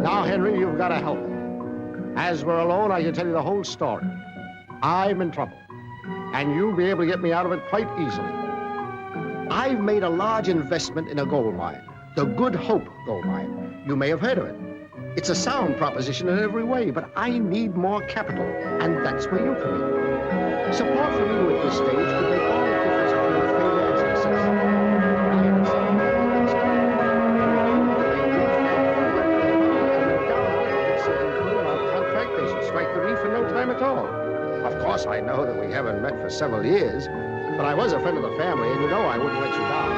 C: Now, Henry, you've got to help me. As we're alone, I can tell you the whole story. I'm in trouble, and you'll be able to get me out of it quite easily. I've made a large investment in a gold mine, the Good Hope gold mine. You may have heard of it. It's a sound proposition in every way, but I need more capital, and that's where you come in. Support from you at this stage could make all the difference between failure and success. Strike the reef in no time at all. Of course, I know that we haven't met for several years, but I was a friend of the family, and you know I wouldn't let you down.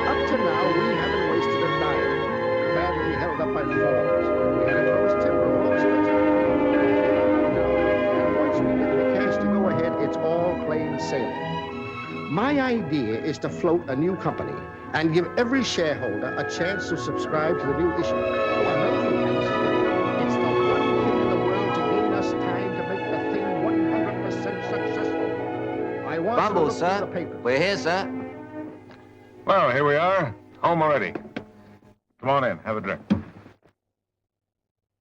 C: Up to now, we haven't wasted a dime. Badly held up by foreigners. We had to throw us timber all sorts of and once we get the cash to go ahead, it's all plain sailing. My idea is to float a new company and give every shareholder a chance to subscribe to the new issue. Oh, another thing, it's the one thing in the world to gain us time to make the thing 100% successful. I want
V: Bumble,
C: to look through the
V: sir.
C: papers.
V: We're here, sir.
E: Well, here we are. Home already. Come on in. Have a drink.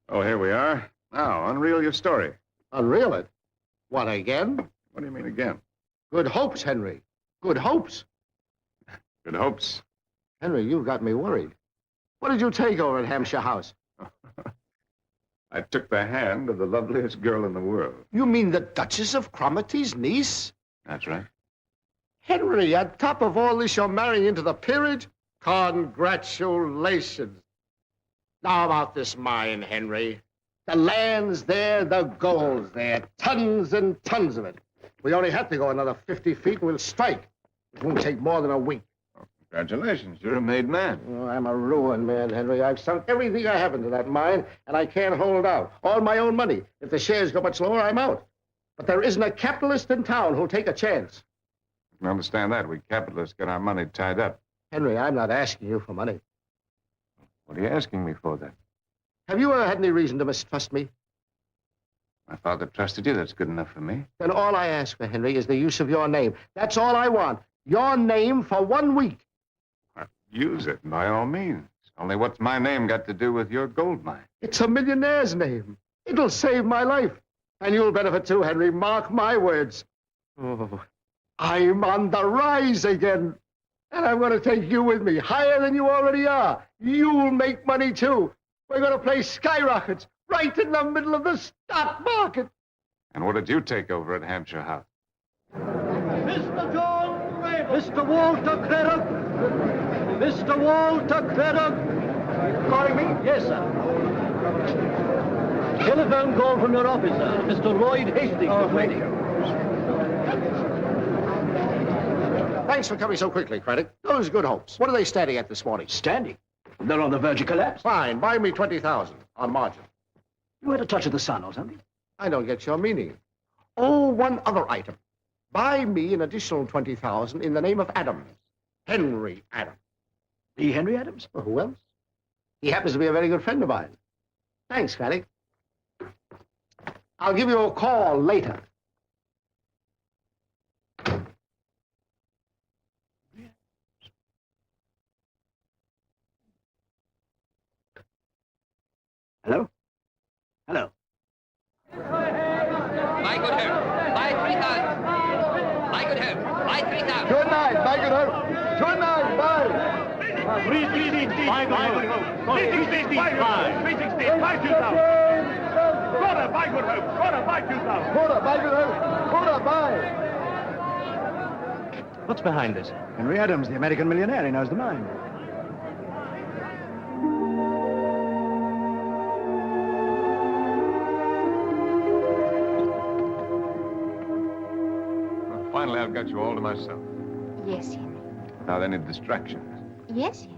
E: Oh, here we are. Now, unreel your story.
C: Unreel it? What, again?
E: What do you mean again?
C: Good hopes, Henry. Good hopes.
E: Good hopes.
C: Henry, you've got me worried. What did you take over at Hampshire House?
E: I took the hand of the loveliest girl in the world.
C: You mean the Duchess of Cromarty's niece?
E: That's right.
C: Henry, on top of all this, you're marrying into the peerage? Congratulations. Now about this mine, Henry. The land's there, the gold's there. Tons and tons of it. We only have to go another 50 feet and we'll strike. It won't take more than a week.
E: Oh, congratulations. You're a made man.
C: Oh, I'm a ruined man, Henry. I've sunk everything I have into that mine, and I can't hold out. All my own money. If the shares go much lower, I'm out. But there isn't a capitalist in town who'll take a chance.
E: I can understand that. We capitalists get our money tied up.
C: Henry, I'm not asking you for money.
E: What are you asking me for, then?
C: Have you ever had any reason to mistrust me?
E: My father trusted you. That's good enough for me.
C: Then all I ask for, Henry, is the use of your name. That's all I want. Your name for 1 week.
E: Use it, by all means. Only what's my name got to do with your gold mine?
C: It's a millionaire's name. It'll save my life. And you'll benefit too, Henry. Mark my words. Oh, I'm on the rise again. And I'm going to take you with me, higher than you already are. You'll make money, too. We're going to play skyrockets right in the middle of the stock market.
E: And what did you take over at Hampshire House?
U: Mr. John Ray, Mr. Walter Craddock, Mr. Walter Craddock.
H: Calling me?
U: Yes, sir. Telephone call from your office, sir. Mr. Lloyd Hastings is waiting.
C: Thanks for coming so quickly, Craddock. Those Good Hopes. What are they standing at this morning?
U: Standing? They're on the verge of collapse.
C: Fine. Buy me 20,000 on margin.
U: You had a touch of the sun or something?
C: I don't get your meaning. Oh, one other item. Buy me an additional 20,000 in the name of Adams. Henry Adams.
U: The Henry Adams?
C: Well, who else? He happens to be a very good friend of mine. Thanks, Craddock. I'll give you a call later. Hello? Hello.
L: My good hope, buy 3,000. My good hope, buy 3,000.
V: Good night, my good hope. Good night, bye.
R: 360, buy good hope. 360, buy 360, buy 2,000. Quarter, buy good hope. Quarter, buy 2,000.
V: Quarter, buy good hope. Quarter, buy.
K: What's behind this?
V: Henry Adams, the American millionaire. He knows the mine.
E: Finally, I've got you all to myself.
T: Yes, Henry.
E: Without any distractions.
T: Yes, Henry.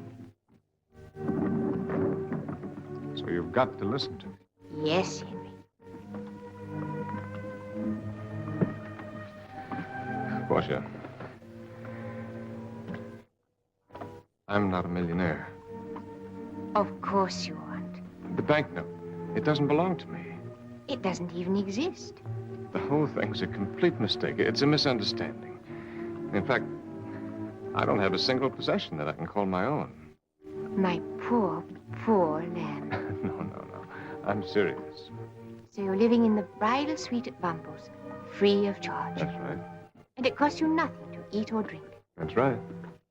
E: So you've got to listen to me.
T: Yes, Henry.
E: Portia, I'm not a millionaire.
T: Of course you aren't.
E: The banknote, it doesn't belong to me.
T: It doesn't even exist.
E: The whole thing's a complete mistake. It's a misunderstanding. In fact, I don't have a single possession that I can call my own.
T: My poor, poor lamb.
E: No. I'm serious.
T: So you're living in the bridal suite at Bumple's, free of charge.
E: That's right.
T: And it costs you nothing to eat or drink.
E: That's right.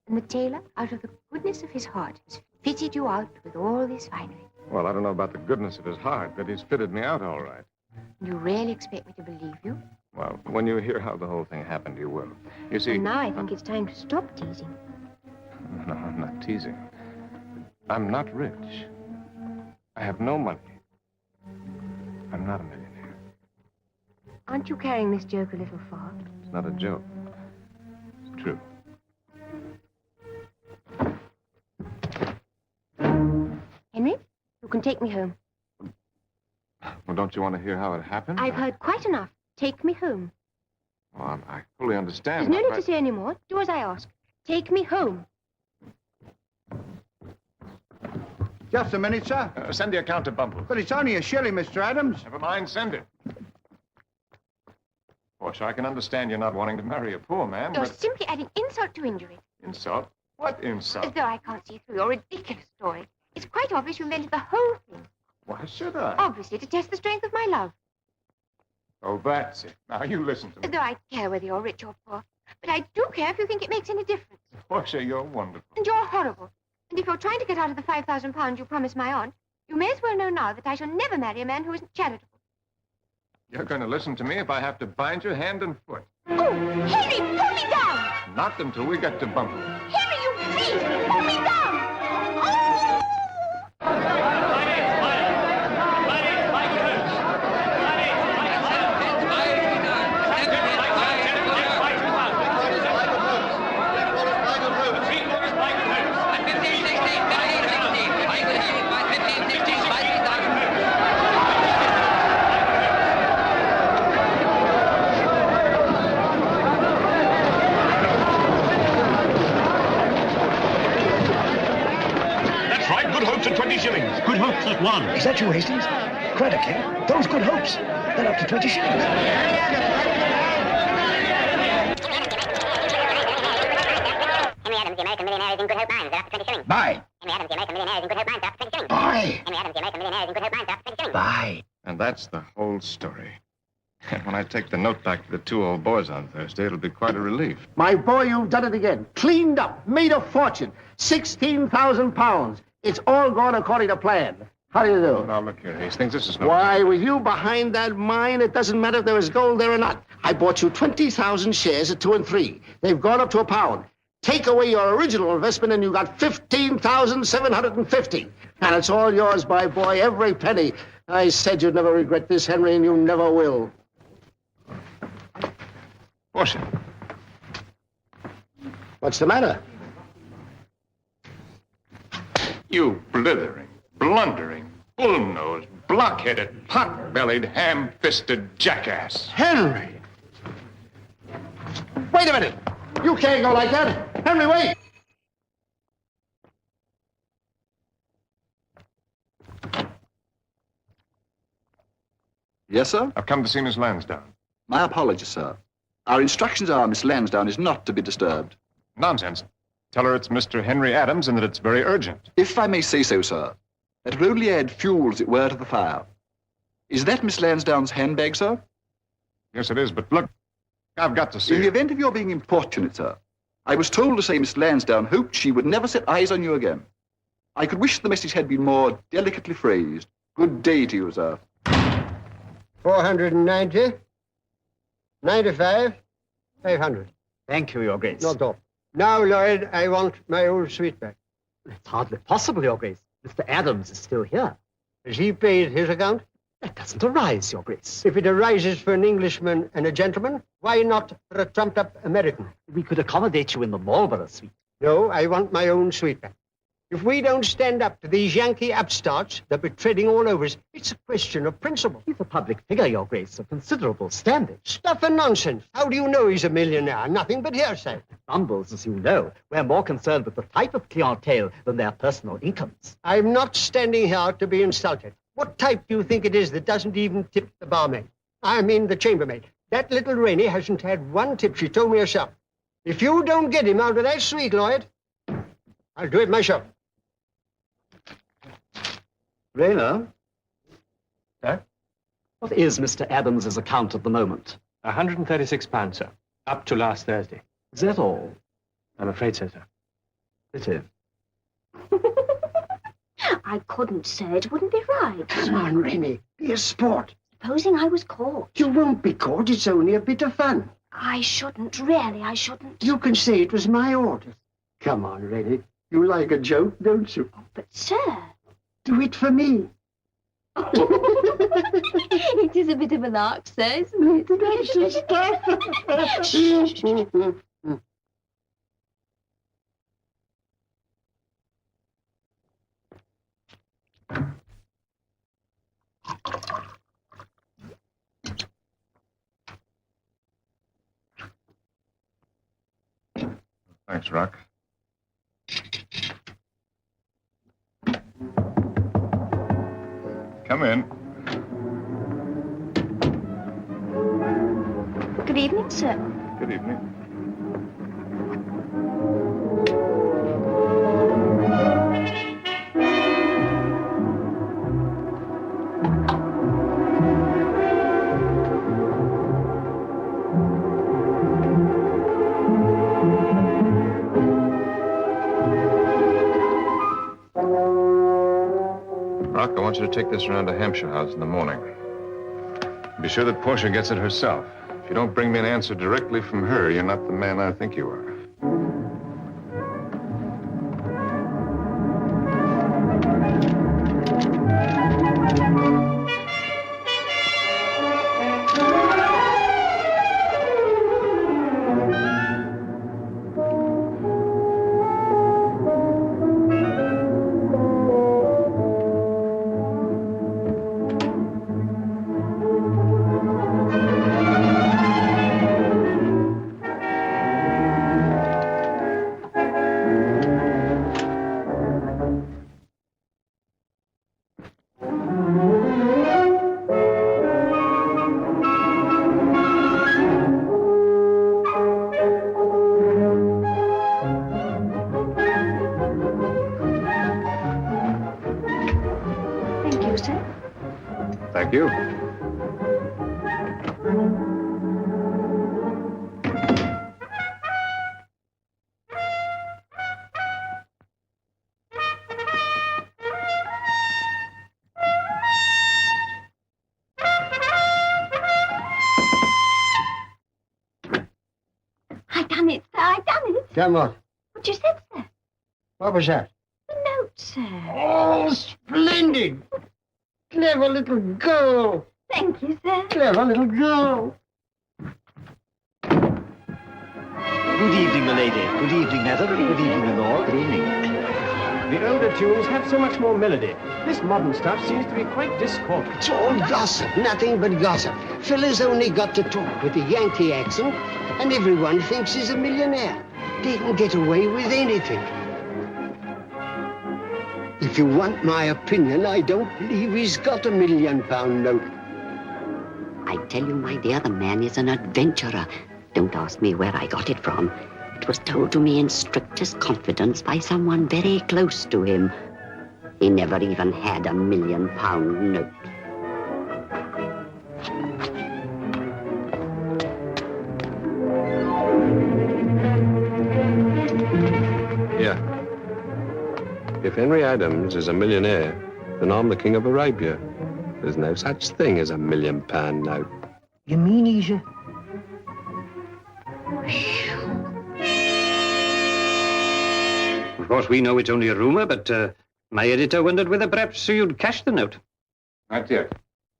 T: And the tailor, out of the goodness of his heart, has fitted you out with all this finery.
E: Well, I don't know about the goodness of his heart, but he's fitted me out all right.
T: You really expect me to believe you?
E: Well, when you hear how the whole thing happened, you will. You see...
T: And now I think it's time to stop teasing.
E: No, I'm not teasing. I'm not rich. I have no money. I'm not a millionaire.
T: Aren't you carrying this joke a little far?
E: It's not a joke. It's true.
T: Henry, you can take me home.
E: Well, don't you want to hear how it happened?
T: I've heard quite enough. Take me home.
E: Well, I fully understand.
T: There's no need to say any more. Do as I ask. Take me home.
B: Just a minute, sir.
E: Send the account to Bumble.
B: But it's only a shilling, Mr. Adams.
E: Never mind, send it. Portia, I can understand you're not wanting to marry a poor man,
T: You're
E: but...
T: simply adding insult to injury.
E: Insult? What insult?
T: As though I can't see through your ridiculous story. It's quite obvious you invented the whole thing.
E: Why should I?
T: Obviously, to test the strength of my love.
E: Oh, that's it. Now, you listen to me.
T: As though I care whether you're rich or poor. But I do care if you think it makes any difference.
E: Portia, you're wonderful.
T: And you're horrible. And if you're trying to get out of the £5,000 you promised my aunt, you may as well know now that I shall never marry a man who isn't charitable.
E: You're going to listen to me if I have to bind you hand and foot.
T: Oh, Henry, pull me down!
E: Not until we get to Bumble.
T: Henry, you please, pull me down!
R: At 20 shillings.
S: Good hopes at one. Is that you, Hastings? Craddock, eh? Those good hopes. They're up to 20 shillings.
W: Henry Adams, the American millionaire, is in good hope mines. They're up to 20 shillings.
S: Buy.
W: Henry Adams, the American millionaire, is in good hope mines. They're up to 20 shillings.
S: Buy.
W: Henry Adams, the American millionaire, is in good hope mines. They're up to 20 shillings.
S: Buy.
E: And that's the whole story. And when I take the note back to the two old boys on Thursday, it'll be quite a relief.
C: My boy, you've done it again. Cleaned up, made a fortune. £16,000. It's all gone according to plan. How do you do?
E: Now, look here, Hastings, this is no...
C: Why, with you behind that mine, it doesn't matter if there is gold there or not. I bought you 20,000 shares at 2 and 3. They've gone up to £1. Take away your original investment and you got 15,750. And it's all yours, my boy, every penny. I said you'd never regret this, Henry, and you never will.
E: Portia.
C: What's the matter?
E: You blithering, blundering, bull-nosed, block-headed, pot-bellied, ham-fisted jackass.
C: Henry! Wait a minute! You can't go like that! Henry, wait!
A: Yes, sir?
E: I've come to see Miss Lansdowne.
A: My apologies, sir. Our instructions are Miss Lansdowne is not to be disturbed.
E: Nonsense. Tell her it's Mr. Henry Adams and that it's very urgent.
A: If I may say so, sir, that would only add fuel, as it were, to the fire. Is that Miss Lansdowne's handbag, sir?
E: Yes, it is, but look, I've got to see
A: In the
E: her.
A: event of your being importunate, sir, I was told to say Miss Lansdowne hoped she would never set eyes on you again. I could wish the message had been more delicately phrased. Good day to you, sir.
C: 490, 95, 500.
M: Thank you, Your Grace.
C: Not all. Now, Lloyd, I want my old suite back.
M: It's hardly possible, Your Grace. Mr. Adams is still here.
C: Has he paid his account?
M: That doesn't arise, Your Grace.
C: If it arises for an Englishman and a gentleman, why not for a trumped-up American?
M: We could accommodate you in the Marlborough suite.
C: No, I want my own suite back. If we don't stand up to these Yankee upstarts, they'll be treading all over us. It's a question of principle.
M: He's a public figure, Your Grace, of considerable standing.
C: Stuff and nonsense. How do you know he's a millionaire? Nothing but hearsay.
M: Bumbles, as you know, we're more concerned with the type of clientele than their personal incomes.
C: I'm not standing here to be insulted. What type do you think it is that doesn't even tip the barmaid? I mean the chambermaid. That little Rainey hasn't had one tip, she told me herself. If you don't get him out of that suite, Lloyd, I'll do it myself.
M: Rayner? Sir? What is Mr. Adams's account at the moment?
K: £136, sir. Up to last Thursday.
M: Is that all?
K: I'm afraid so, sir.
M: Pity.
T: I couldn't, sir. It wouldn't be right.
B: Come on, Rainey. Be a sport.
T: Supposing I was caught.
B: You won't be caught. It's only a bit of fun.
T: I shouldn't, really, I shouldn't.
B: You can say it was my orders. Come on, Rainey. You like a joke, don't you?
T: But, sir...
B: Do it for me.
T: It is a bit of a lark, sir, isn't it?
B: Precious stuff.
E: Thanks, Rock. Come in.
T: Good evening, sir.
E: Good evening. Rock, I want you to take this around to Hampshire House in the morning. Be sure that Portia gets it herself. If you don't bring me an answer directly from her, you're not the man I think you are. Thank you.
T: I done it, sir. I done it.
C: Come on.
T: What you said, sir?
C: What was that?
T: The note, sir.
C: Oh, splendid. Clever little girl.
T: Thank you, sir.
C: Clever little girl.
M: Good evening, milady. Good evening, madam. Good evening, my lord. Good evening.
K: The older tunes have so much more melody. This modern stuff seems to be quite discordant.
C: It's all gossip, nothing but gossip. Fella's only got to talk with a Yankee accent, and everyone thinks he's a millionaire. They can get away with anything. If you want my opinion, I don't believe he's got a £1 million note.
F: I tell you, my dear, the man is an adventurer. Don't ask me where I got it from. It was told to me in strictest confidence by someone very close to him. He never even had a £1,000,000 note.
J: Yeah. If Henry Adams is a millionaire, then I'm the King of Arabia. There's no such thing as a £1,000,000 note.
I: You mean he's a...
M: Of course, we know it's only a rumour, but my editor wondered whether perhaps you'd cash the note.
E: Not yet.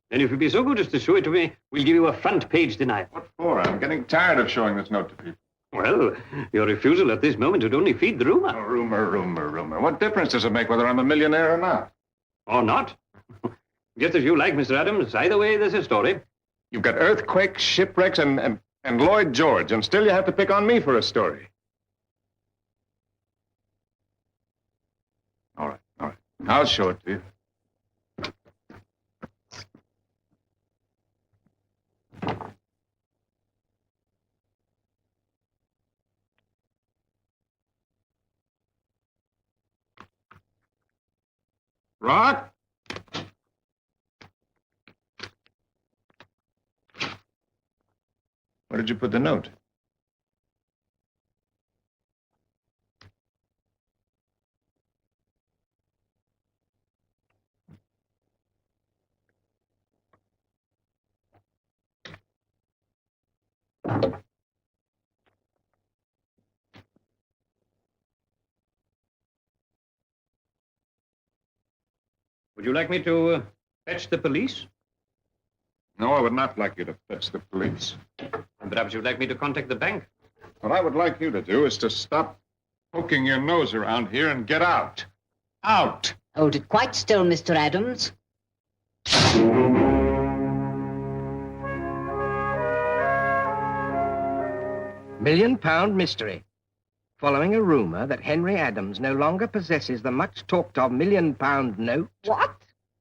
M: Then if you'd be so good as to show it to me, we'll give you a front-page denial.
E: What for? I'm getting tired of showing this note to people.
M: Well, your refusal at this moment would only feed the rumour.
E: Oh, rumour. What difference does it make whether I'm a millionaire or not?
M: Or not? Just as you like, Mr. Adams. Either way, there's a story.
E: You've got earthquakes, shipwrecks, and Lloyd George, and still you have to pick on me for a story. All right. I'll show it to you. Rock? Where did you put the note?
M: Would you like me to fetch the police?
E: No, I would not like you to fetch the police.
M: And perhaps you'd like me to contact the bank?
E: What I would like you to do is to stop poking your nose around here and get out. Out!
I: Hold it quite still, Mr. Adams.
H: £1,000,000 mystery. Following a rumour that Henry Adams no longer possesses the much-talked-of £1,000,000 note...
P: What?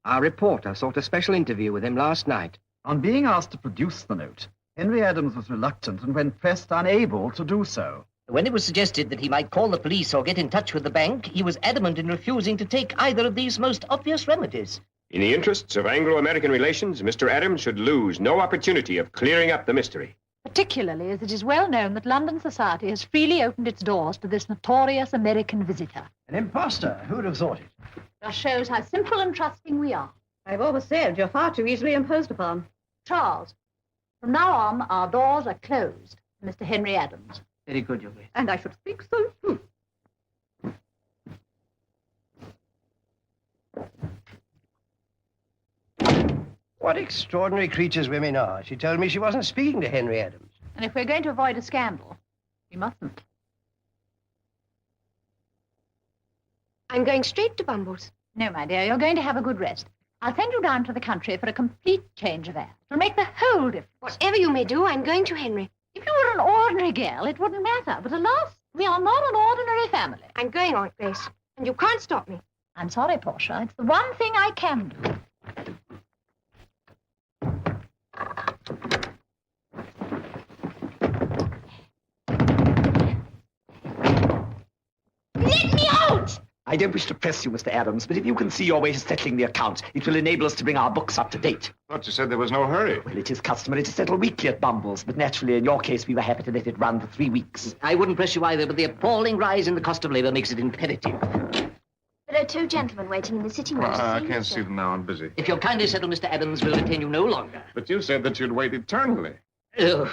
H: Our reporter sought a special interview with him last night.
S: On being asked to produce the note, Henry Adams was reluctant and, when pressed, unable to do so.
I: When it was suggested that he might call the police or get in touch with the bank, he was adamant in refusing to take either of these most obvious remedies.
N: In the interests of Anglo-American relations, Mr. Adams should lose no opportunity of clearing up the mystery.
Q: Particularly as it is well known that London society has freely opened its doors to this notorious American visitor.
V: An imposter. Who'd have thought it?
Q: Just shows how simple and trusting we are.
P: I've always said you're far too easily imposed upon.
Q: Charles, from now on, our doors are closed to Mr. Henry Adams.
I: Very good, Your Grace.
P: And I should speak so soon.
H: What extraordinary creatures women are. She told me she wasn't speaking to Henry Adams.
Q: And if we're going to avoid a scandal, we mustn't.
T: I'm going straight to Bumble's.
Q: No, my dear, you're going to have a good rest. I'll send you down to the country for a complete change of air. It'll make the whole difference.
T: Whatever you may do, I'm going to Henry.
Q: If you were an ordinary girl, it wouldn't matter. But alas, we are not an ordinary family.
T: I'm going, Aunt Grace, and you can't stop me.
Q: I'm sorry, Portia. It's the one thing I can do.
T: Let me out!
S: I don't wish to press you, Mr. Adams, but if you can see your way to settling the account, it will enable us to bring our books up to date.
E: I thought you said there was no hurry.
S: Well, it is customary to settle weekly at Bumble's, but naturally, in your case, we were happy to let it run for 3 weeks.
I: I wouldn't press you either, but the appalling rise in the cost of labour makes it imperative.
T: There are 2 gentlemen waiting in the sitting room.
E: I can't see them now. I'm busy.
I: If you'll kindly settle, Mr. Adams, we'll detain you no longer.
E: But you said that you'd wait eternally.
I: Oh,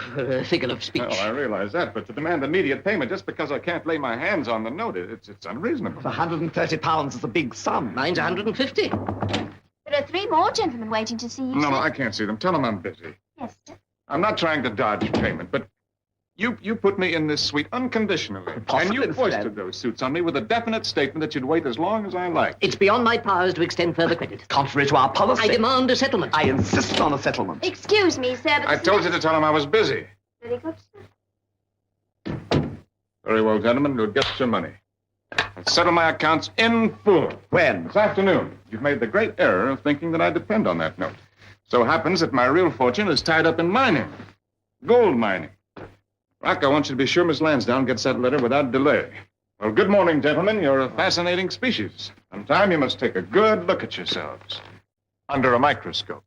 I: figure of speech.
E: Well, I realize that, but to demand immediate payment just because I can't lay my hands on the note, it's unreasonable.
S: £130 is a big sum.
I: Mine's 150.
T: There are 3 more gentlemen waiting to see you.
E: No, I can't see them. Tell them I'm busy.
T: Yes, sir.
E: I'm not trying to dodge payment, but you put me in this suite unconditionally.
S: Possibly,
E: and you
S: Mr.
E: foisted
S: Adams.
E: those suits on me with a definite statement that you'd wait as long as I liked.
I: It's beyond my powers to extend further credit.
S: Contrary to our policy.
I: I demand a settlement.
S: I insist on a settlement.
T: Excuse me, sir, but...
E: I told you to tell him I was busy.
T: Very good, sir.
E: Very well, gentlemen, you'll get your money. I'll settle my accounts in full.
S: When?
E: This afternoon. You've made the great error of thinking that I depend on that note. So happens that my real fortune is tied up in mining. Gold mining. Rock, I want you to be sure Miss Lansdowne gets that letter without delay. Well, good morning, gentlemen. You're a fascinating species. Sometime you must take a good look at yourselves. Under a microscope.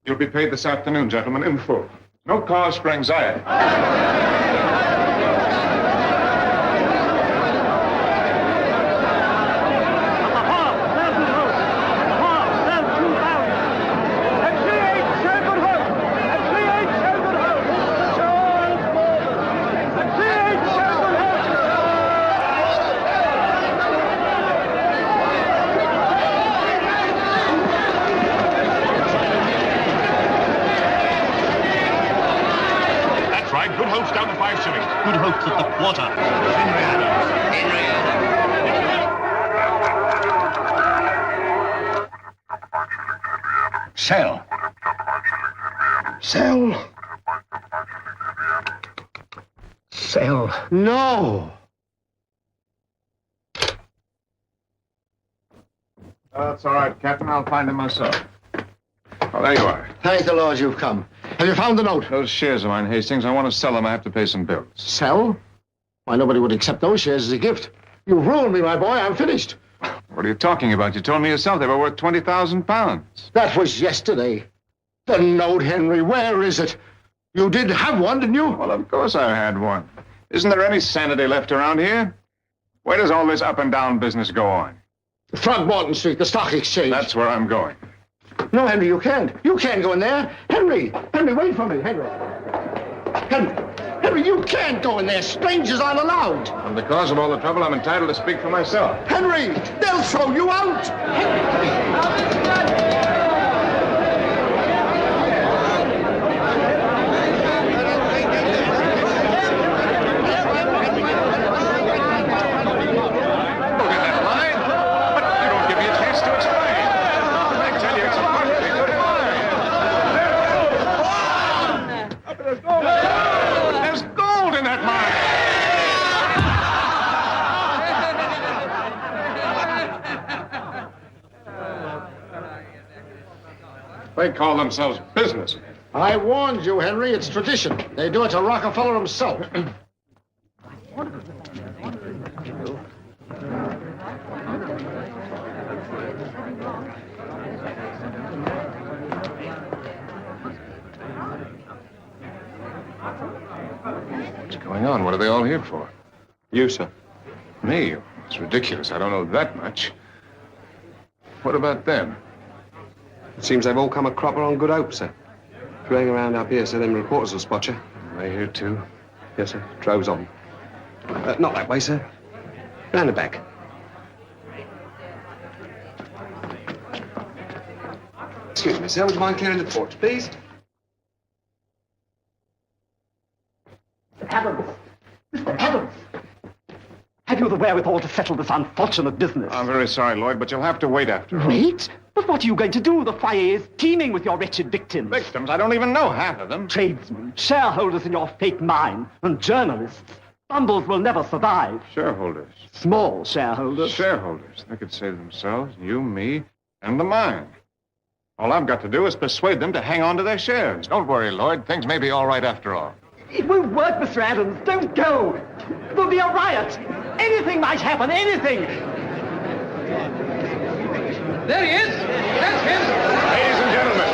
E: You'll be paid this afternoon, gentlemen, in full. No cause for anxiety.
R: Good hopes at the quarter. Henry Adams.
B: Sell. Sell. Sell.
C: No!
E: That's all right, Captain. I'll find him myself. Oh, there you are.
C: Thank the Lord you've come. Have you found the note?
E: Those shares of mine, Hastings, I want to sell them. I have to pay some bills.
C: Sell? Why, nobody would accept those shares as a gift. You've ruined me, my boy. I'm finished.
E: What are you talking about? You told me yourself they were worth 20,000 pounds.
C: That was yesterday. The note, Henry, where is it? You did have one, didn't you?
E: Well, of course I had one. Isn't there any sanity left around here? Where does all this up and down business go on?
C: Throgmorton Street, the stock exchange.
E: That's where I'm going.
C: No, Henry, you can't. You can't go in there. Henry, wait for me, Henry. Henry, you can't go in there. Strangers aren't allowed.
E: And because of all the trouble, I'm entitled to speak for myself.
C: Henry, they'll throw you out.
E: They call themselves businessmen.
C: I warned you, Henry. It's tradition. They do it to Rockefeller himself.
E: What's going on? What are they all here for?
J: You, sir.
E: Me? It's ridiculous. I don't know that much. What about them?
J: It seems they've all come a cropper on good hope, sir. If you hang around up here, so them reporters will spot you.
E: They here, too?
J: Yes, sir. Droves on. Not that way, sir. Round the back. Excuse me, sir. Would you mind clearing the porch, please?
B: Mr. Adams! Mr. Adams! Have you the wherewithal to settle this unfortunate business?
E: I'm very sorry, Lloyd, but you'll have to wait after all.
B: Wait? But what are you going to do? The fire is teeming with your wretched victims.
E: Victims? I don't even know half of them.
B: Tradesmen, shareholders in your fake mine, and journalists. Bundles will never survive.
E: Shareholders?
B: Small shareholders.
E: Shareholders. They could save themselves, you, me, and the mine. All I've got to do is persuade them to hang on to their shares. Don't worry, Lloyd. Things may be all right after all.
B: It won't work, Mr. Adams. Don't go. There'll be a riot. Anything might happen. Anything.
L: There he is. That's him.
E: Ladies and gentlemen.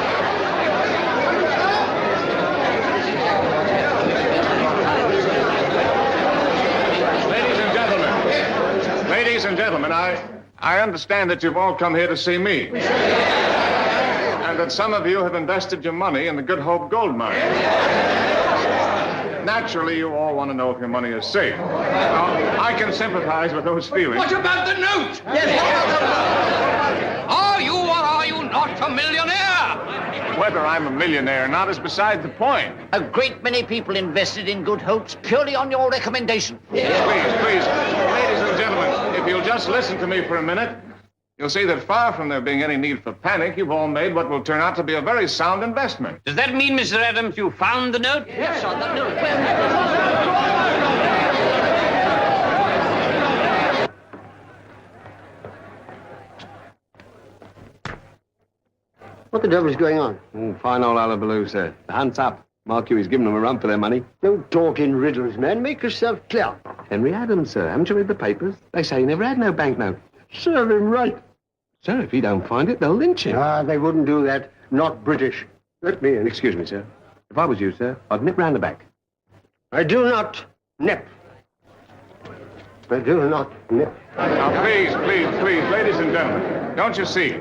E: Ladies and gentlemen, I understand that you've all come here to see me. And that some of you have invested your money in the Good Hope gold mine. Naturally, you all want to know if your money is safe. Now, I can sympathize with those feelings.
L: What about the note? Yes. Are you or are you not a millionaire?
E: Whether I'm a millionaire or not is beside the point.
D: A great many people invested in Good Hopes purely on your recommendation.
E: Please, ladies and gentlemen, if you'll just listen to me for a minute, you'll see that far from there being any need for panic, you've all made what will turn out to be a very sound investment.
M: Does that mean, Mr. Adams, you found the note?
D: Yes, sir, the note.
C: What the devil is going on?
J: Fine old hullabaloo, sir. The hunt's up. Mark you, he's giving them a run for their money.
C: Don't talk in riddles, man. Make yourself clear.
J: Henry Adams, sir. Haven't you read the papers? They say he never had no banknote.
C: Serve him right.
J: Sir, if he don't find it, they'll lynch him.
C: Ah, they wouldn't do that. Not British. Let me in.
J: Excuse me, sir. If I was you, sir, I'd nip round the back.
C: I do not nip. I do not nip.
E: Now, please, ladies and gentlemen, don't you see?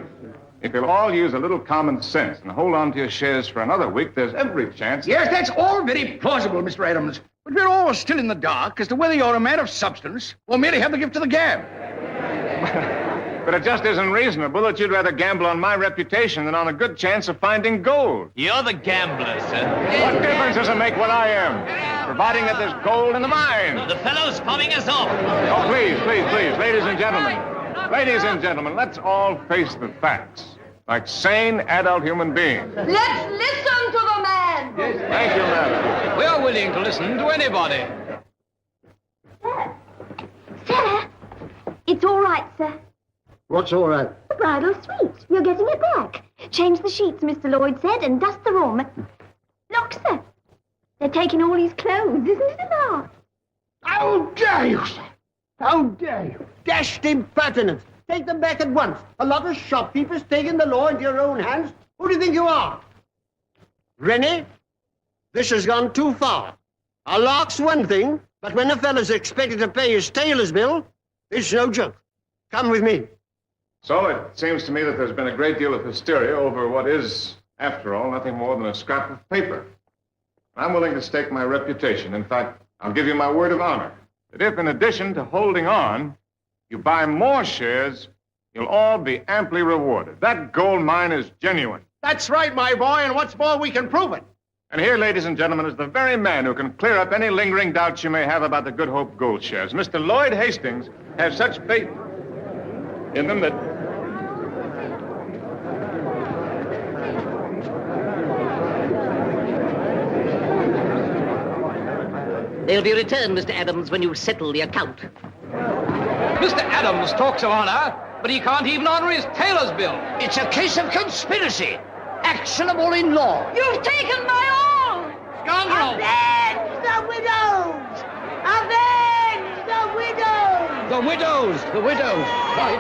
E: If you'll all use a little common sense and hold on to your shares for another week, there's every chance...
L: Yes, that's all very plausible, Mr. Adams. But we're all still in the dark as to whether you're a man of substance or merely have the gift of the gab.
E: But it just isn't reasonable that you'd rather gamble on my reputation than on a good chance of finding gold.
G: You're the gambler, sir.
E: What difference does it make what I am, providing that there's gold in the mine?
G: The fellow's fobbing us off.
E: Oh, please, ladies and gentlemen. Ladies and gentlemen, let's all face the facts, like sane adult human beings.
P: Let's listen to the man.
E: Thank you, madam.
G: We're willing to listen to anybody.
T: Sir, it's all right, sir.
C: What's all right?
T: The bridal suite. You're getting it back. Change the sheets, Mr. Lloyd said, and dust the room. Look, sir. They're taking all his clothes. Isn't it a lark?
C: How dare you, sir? How dare you? Dashed impertinence. Take them back at once. A lot of shopkeepers taking the law into your own hands. Who do you think you are? Rennie, this has gone too far. A lark's one thing, but when a fellow's expected to pay his tailor's bill, it's no joke. Come with me.
E: So it seems to me that there's been a great deal of hysteria over what is, after all, nothing more than a scrap of paper. I'm willing to stake my reputation. In fact, I'll give you my word of honor that if, in addition to holding on, you buy more shares, you'll all be amply rewarded. That gold mine is genuine.
C: That's right, my boy, and what's more, we can prove it.
E: And here, ladies and gentlemen, is the very man who can clear up any lingering doubts you may have about the Good Hope gold shares. Mr. Lloyd Hastings has such faith in them that...
I: They'll be returned, Mr. Adams, when you settle the account.
G: Mr. Adams talks of honor, but he can't even honor his tailor's bill.
L: It's a case of conspiracy, actionable in law.
P: You've taken my all.
L: Scoundrel!
P: Avenge the widows! Avenge the widows!
L: The widows! The widows! Right.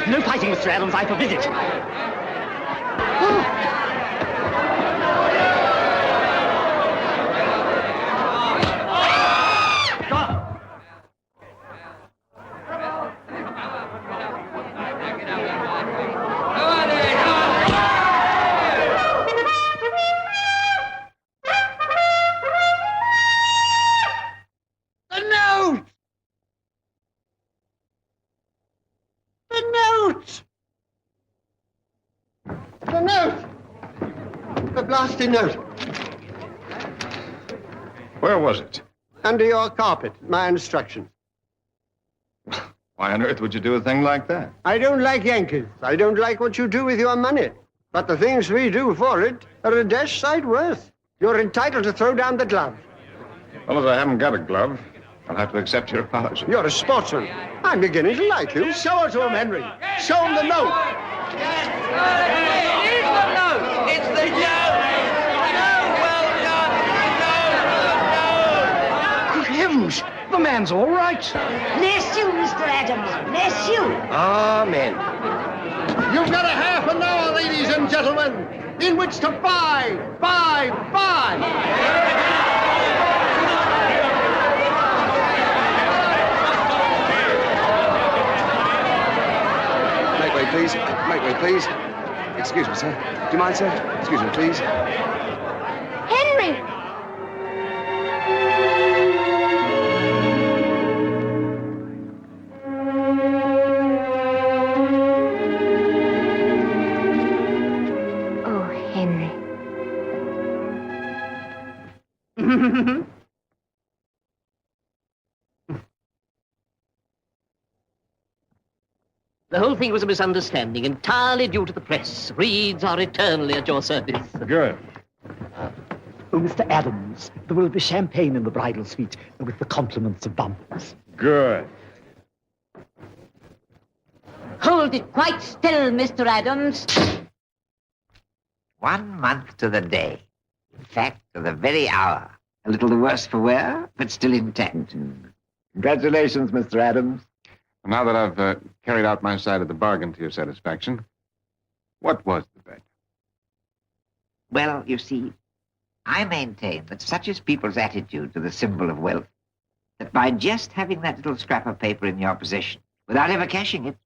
I: No fighting, Mr. Adams, I forbid it.
C: Blasted note.
E: Where was it?
C: Under your carpet, my instructions.
E: Why on earth would you do a thing like that?
C: I don't like Yankees. I don't like what you do with your money. But the things we do for it are a dash sight worse. You're entitled to throw down the glove.
E: Well, as I haven't got a glove, I'll have to accept your apology.
C: You're a sportsman. I'm beginning to like you. Show it to him, Henry. Show him the note.
G: Here's the note. It's the note.
L: Heavens, the man's all right.
P: Bless you, Mr. Adams. Bless you.
C: Amen. You've got a half an hour, ladies and gentlemen, in which to buy.
J: Make way, please. Make way, please. Excuse me, sir. Do you mind, sir? Excuse me, please.
T: Henry! Oh, Henry.
I: The whole thing was a misunderstanding, entirely due to the press. Reeds are eternally at your service.
E: Good.
O: Oh, Mr. Adams, there will be champagne in the bridal suite with the compliments of bumpers.
E: Good.
P: Hold it quite still, Mr. Adams.
D: 1 month to the day. In fact, to the very hour. A little the worse for wear, but still intact.
U: Congratulations, Mr. Adams.
E: Now that I've carried out my side of the bargain to your satisfaction, what was the bet?
D: Well, you see, I maintain that such is people's attitude to the symbol of wealth, that by just having that little scrap of paper in your possession, without ever cashing it,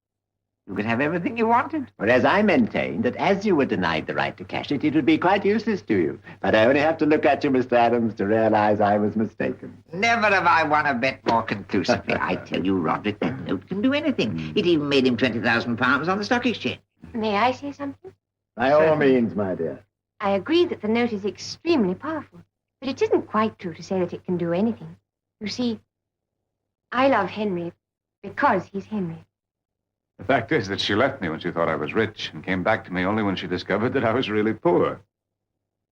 D: you could have everything you wanted.
U: Whereas I maintain that as you were denied the right to cash it, it would be quite useless to you. But I only have to look at you, Mr. Adams, to realize I was mistaken.
D: Never have I won a bet more conclusively. I tell you, Roderick, that note can do anything. It even made him £20,000 on the stock exchange.
T: May I say something?
U: By all means, my dear.
T: I agree that the note is extremely powerful, but it isn't quite true to say that it can do anything. You see, I love Henry because he's Henry.
E: The fact is that she left me when she thought I was rich and came back to me only when she discovered that I was really poor.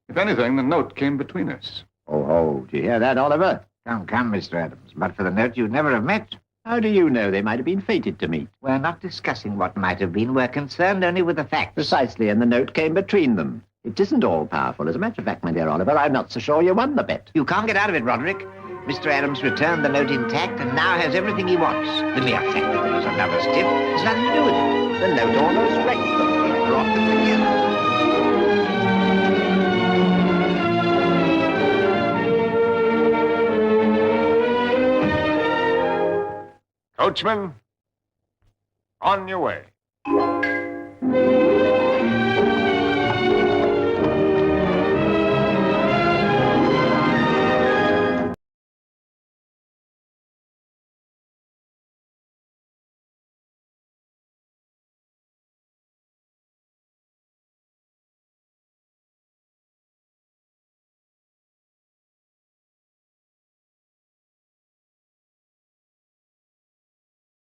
E: If anything, the note came between us.
U: Oh, do you hear that, Oliver?
D: Come, Mr. Adams. But for the note, you'd never have met.
U: How do you know? They might have been fated to meet.
D: We're not discussing what might have been. We're concerned only with the facts.
U: Precisely, and the note came between them. It isn't all powerful. As a matter of fact, my dear Oliver, I'm not so sure you won the bet.
D: You can't get out of it, Roderick. Mr. Adams returned the note intact and now has everything he wants. The mere fact that there was another stiff has nothing to do with it.
U: The note almost wrecked them. It brought them
E: together. Coachman, on your way.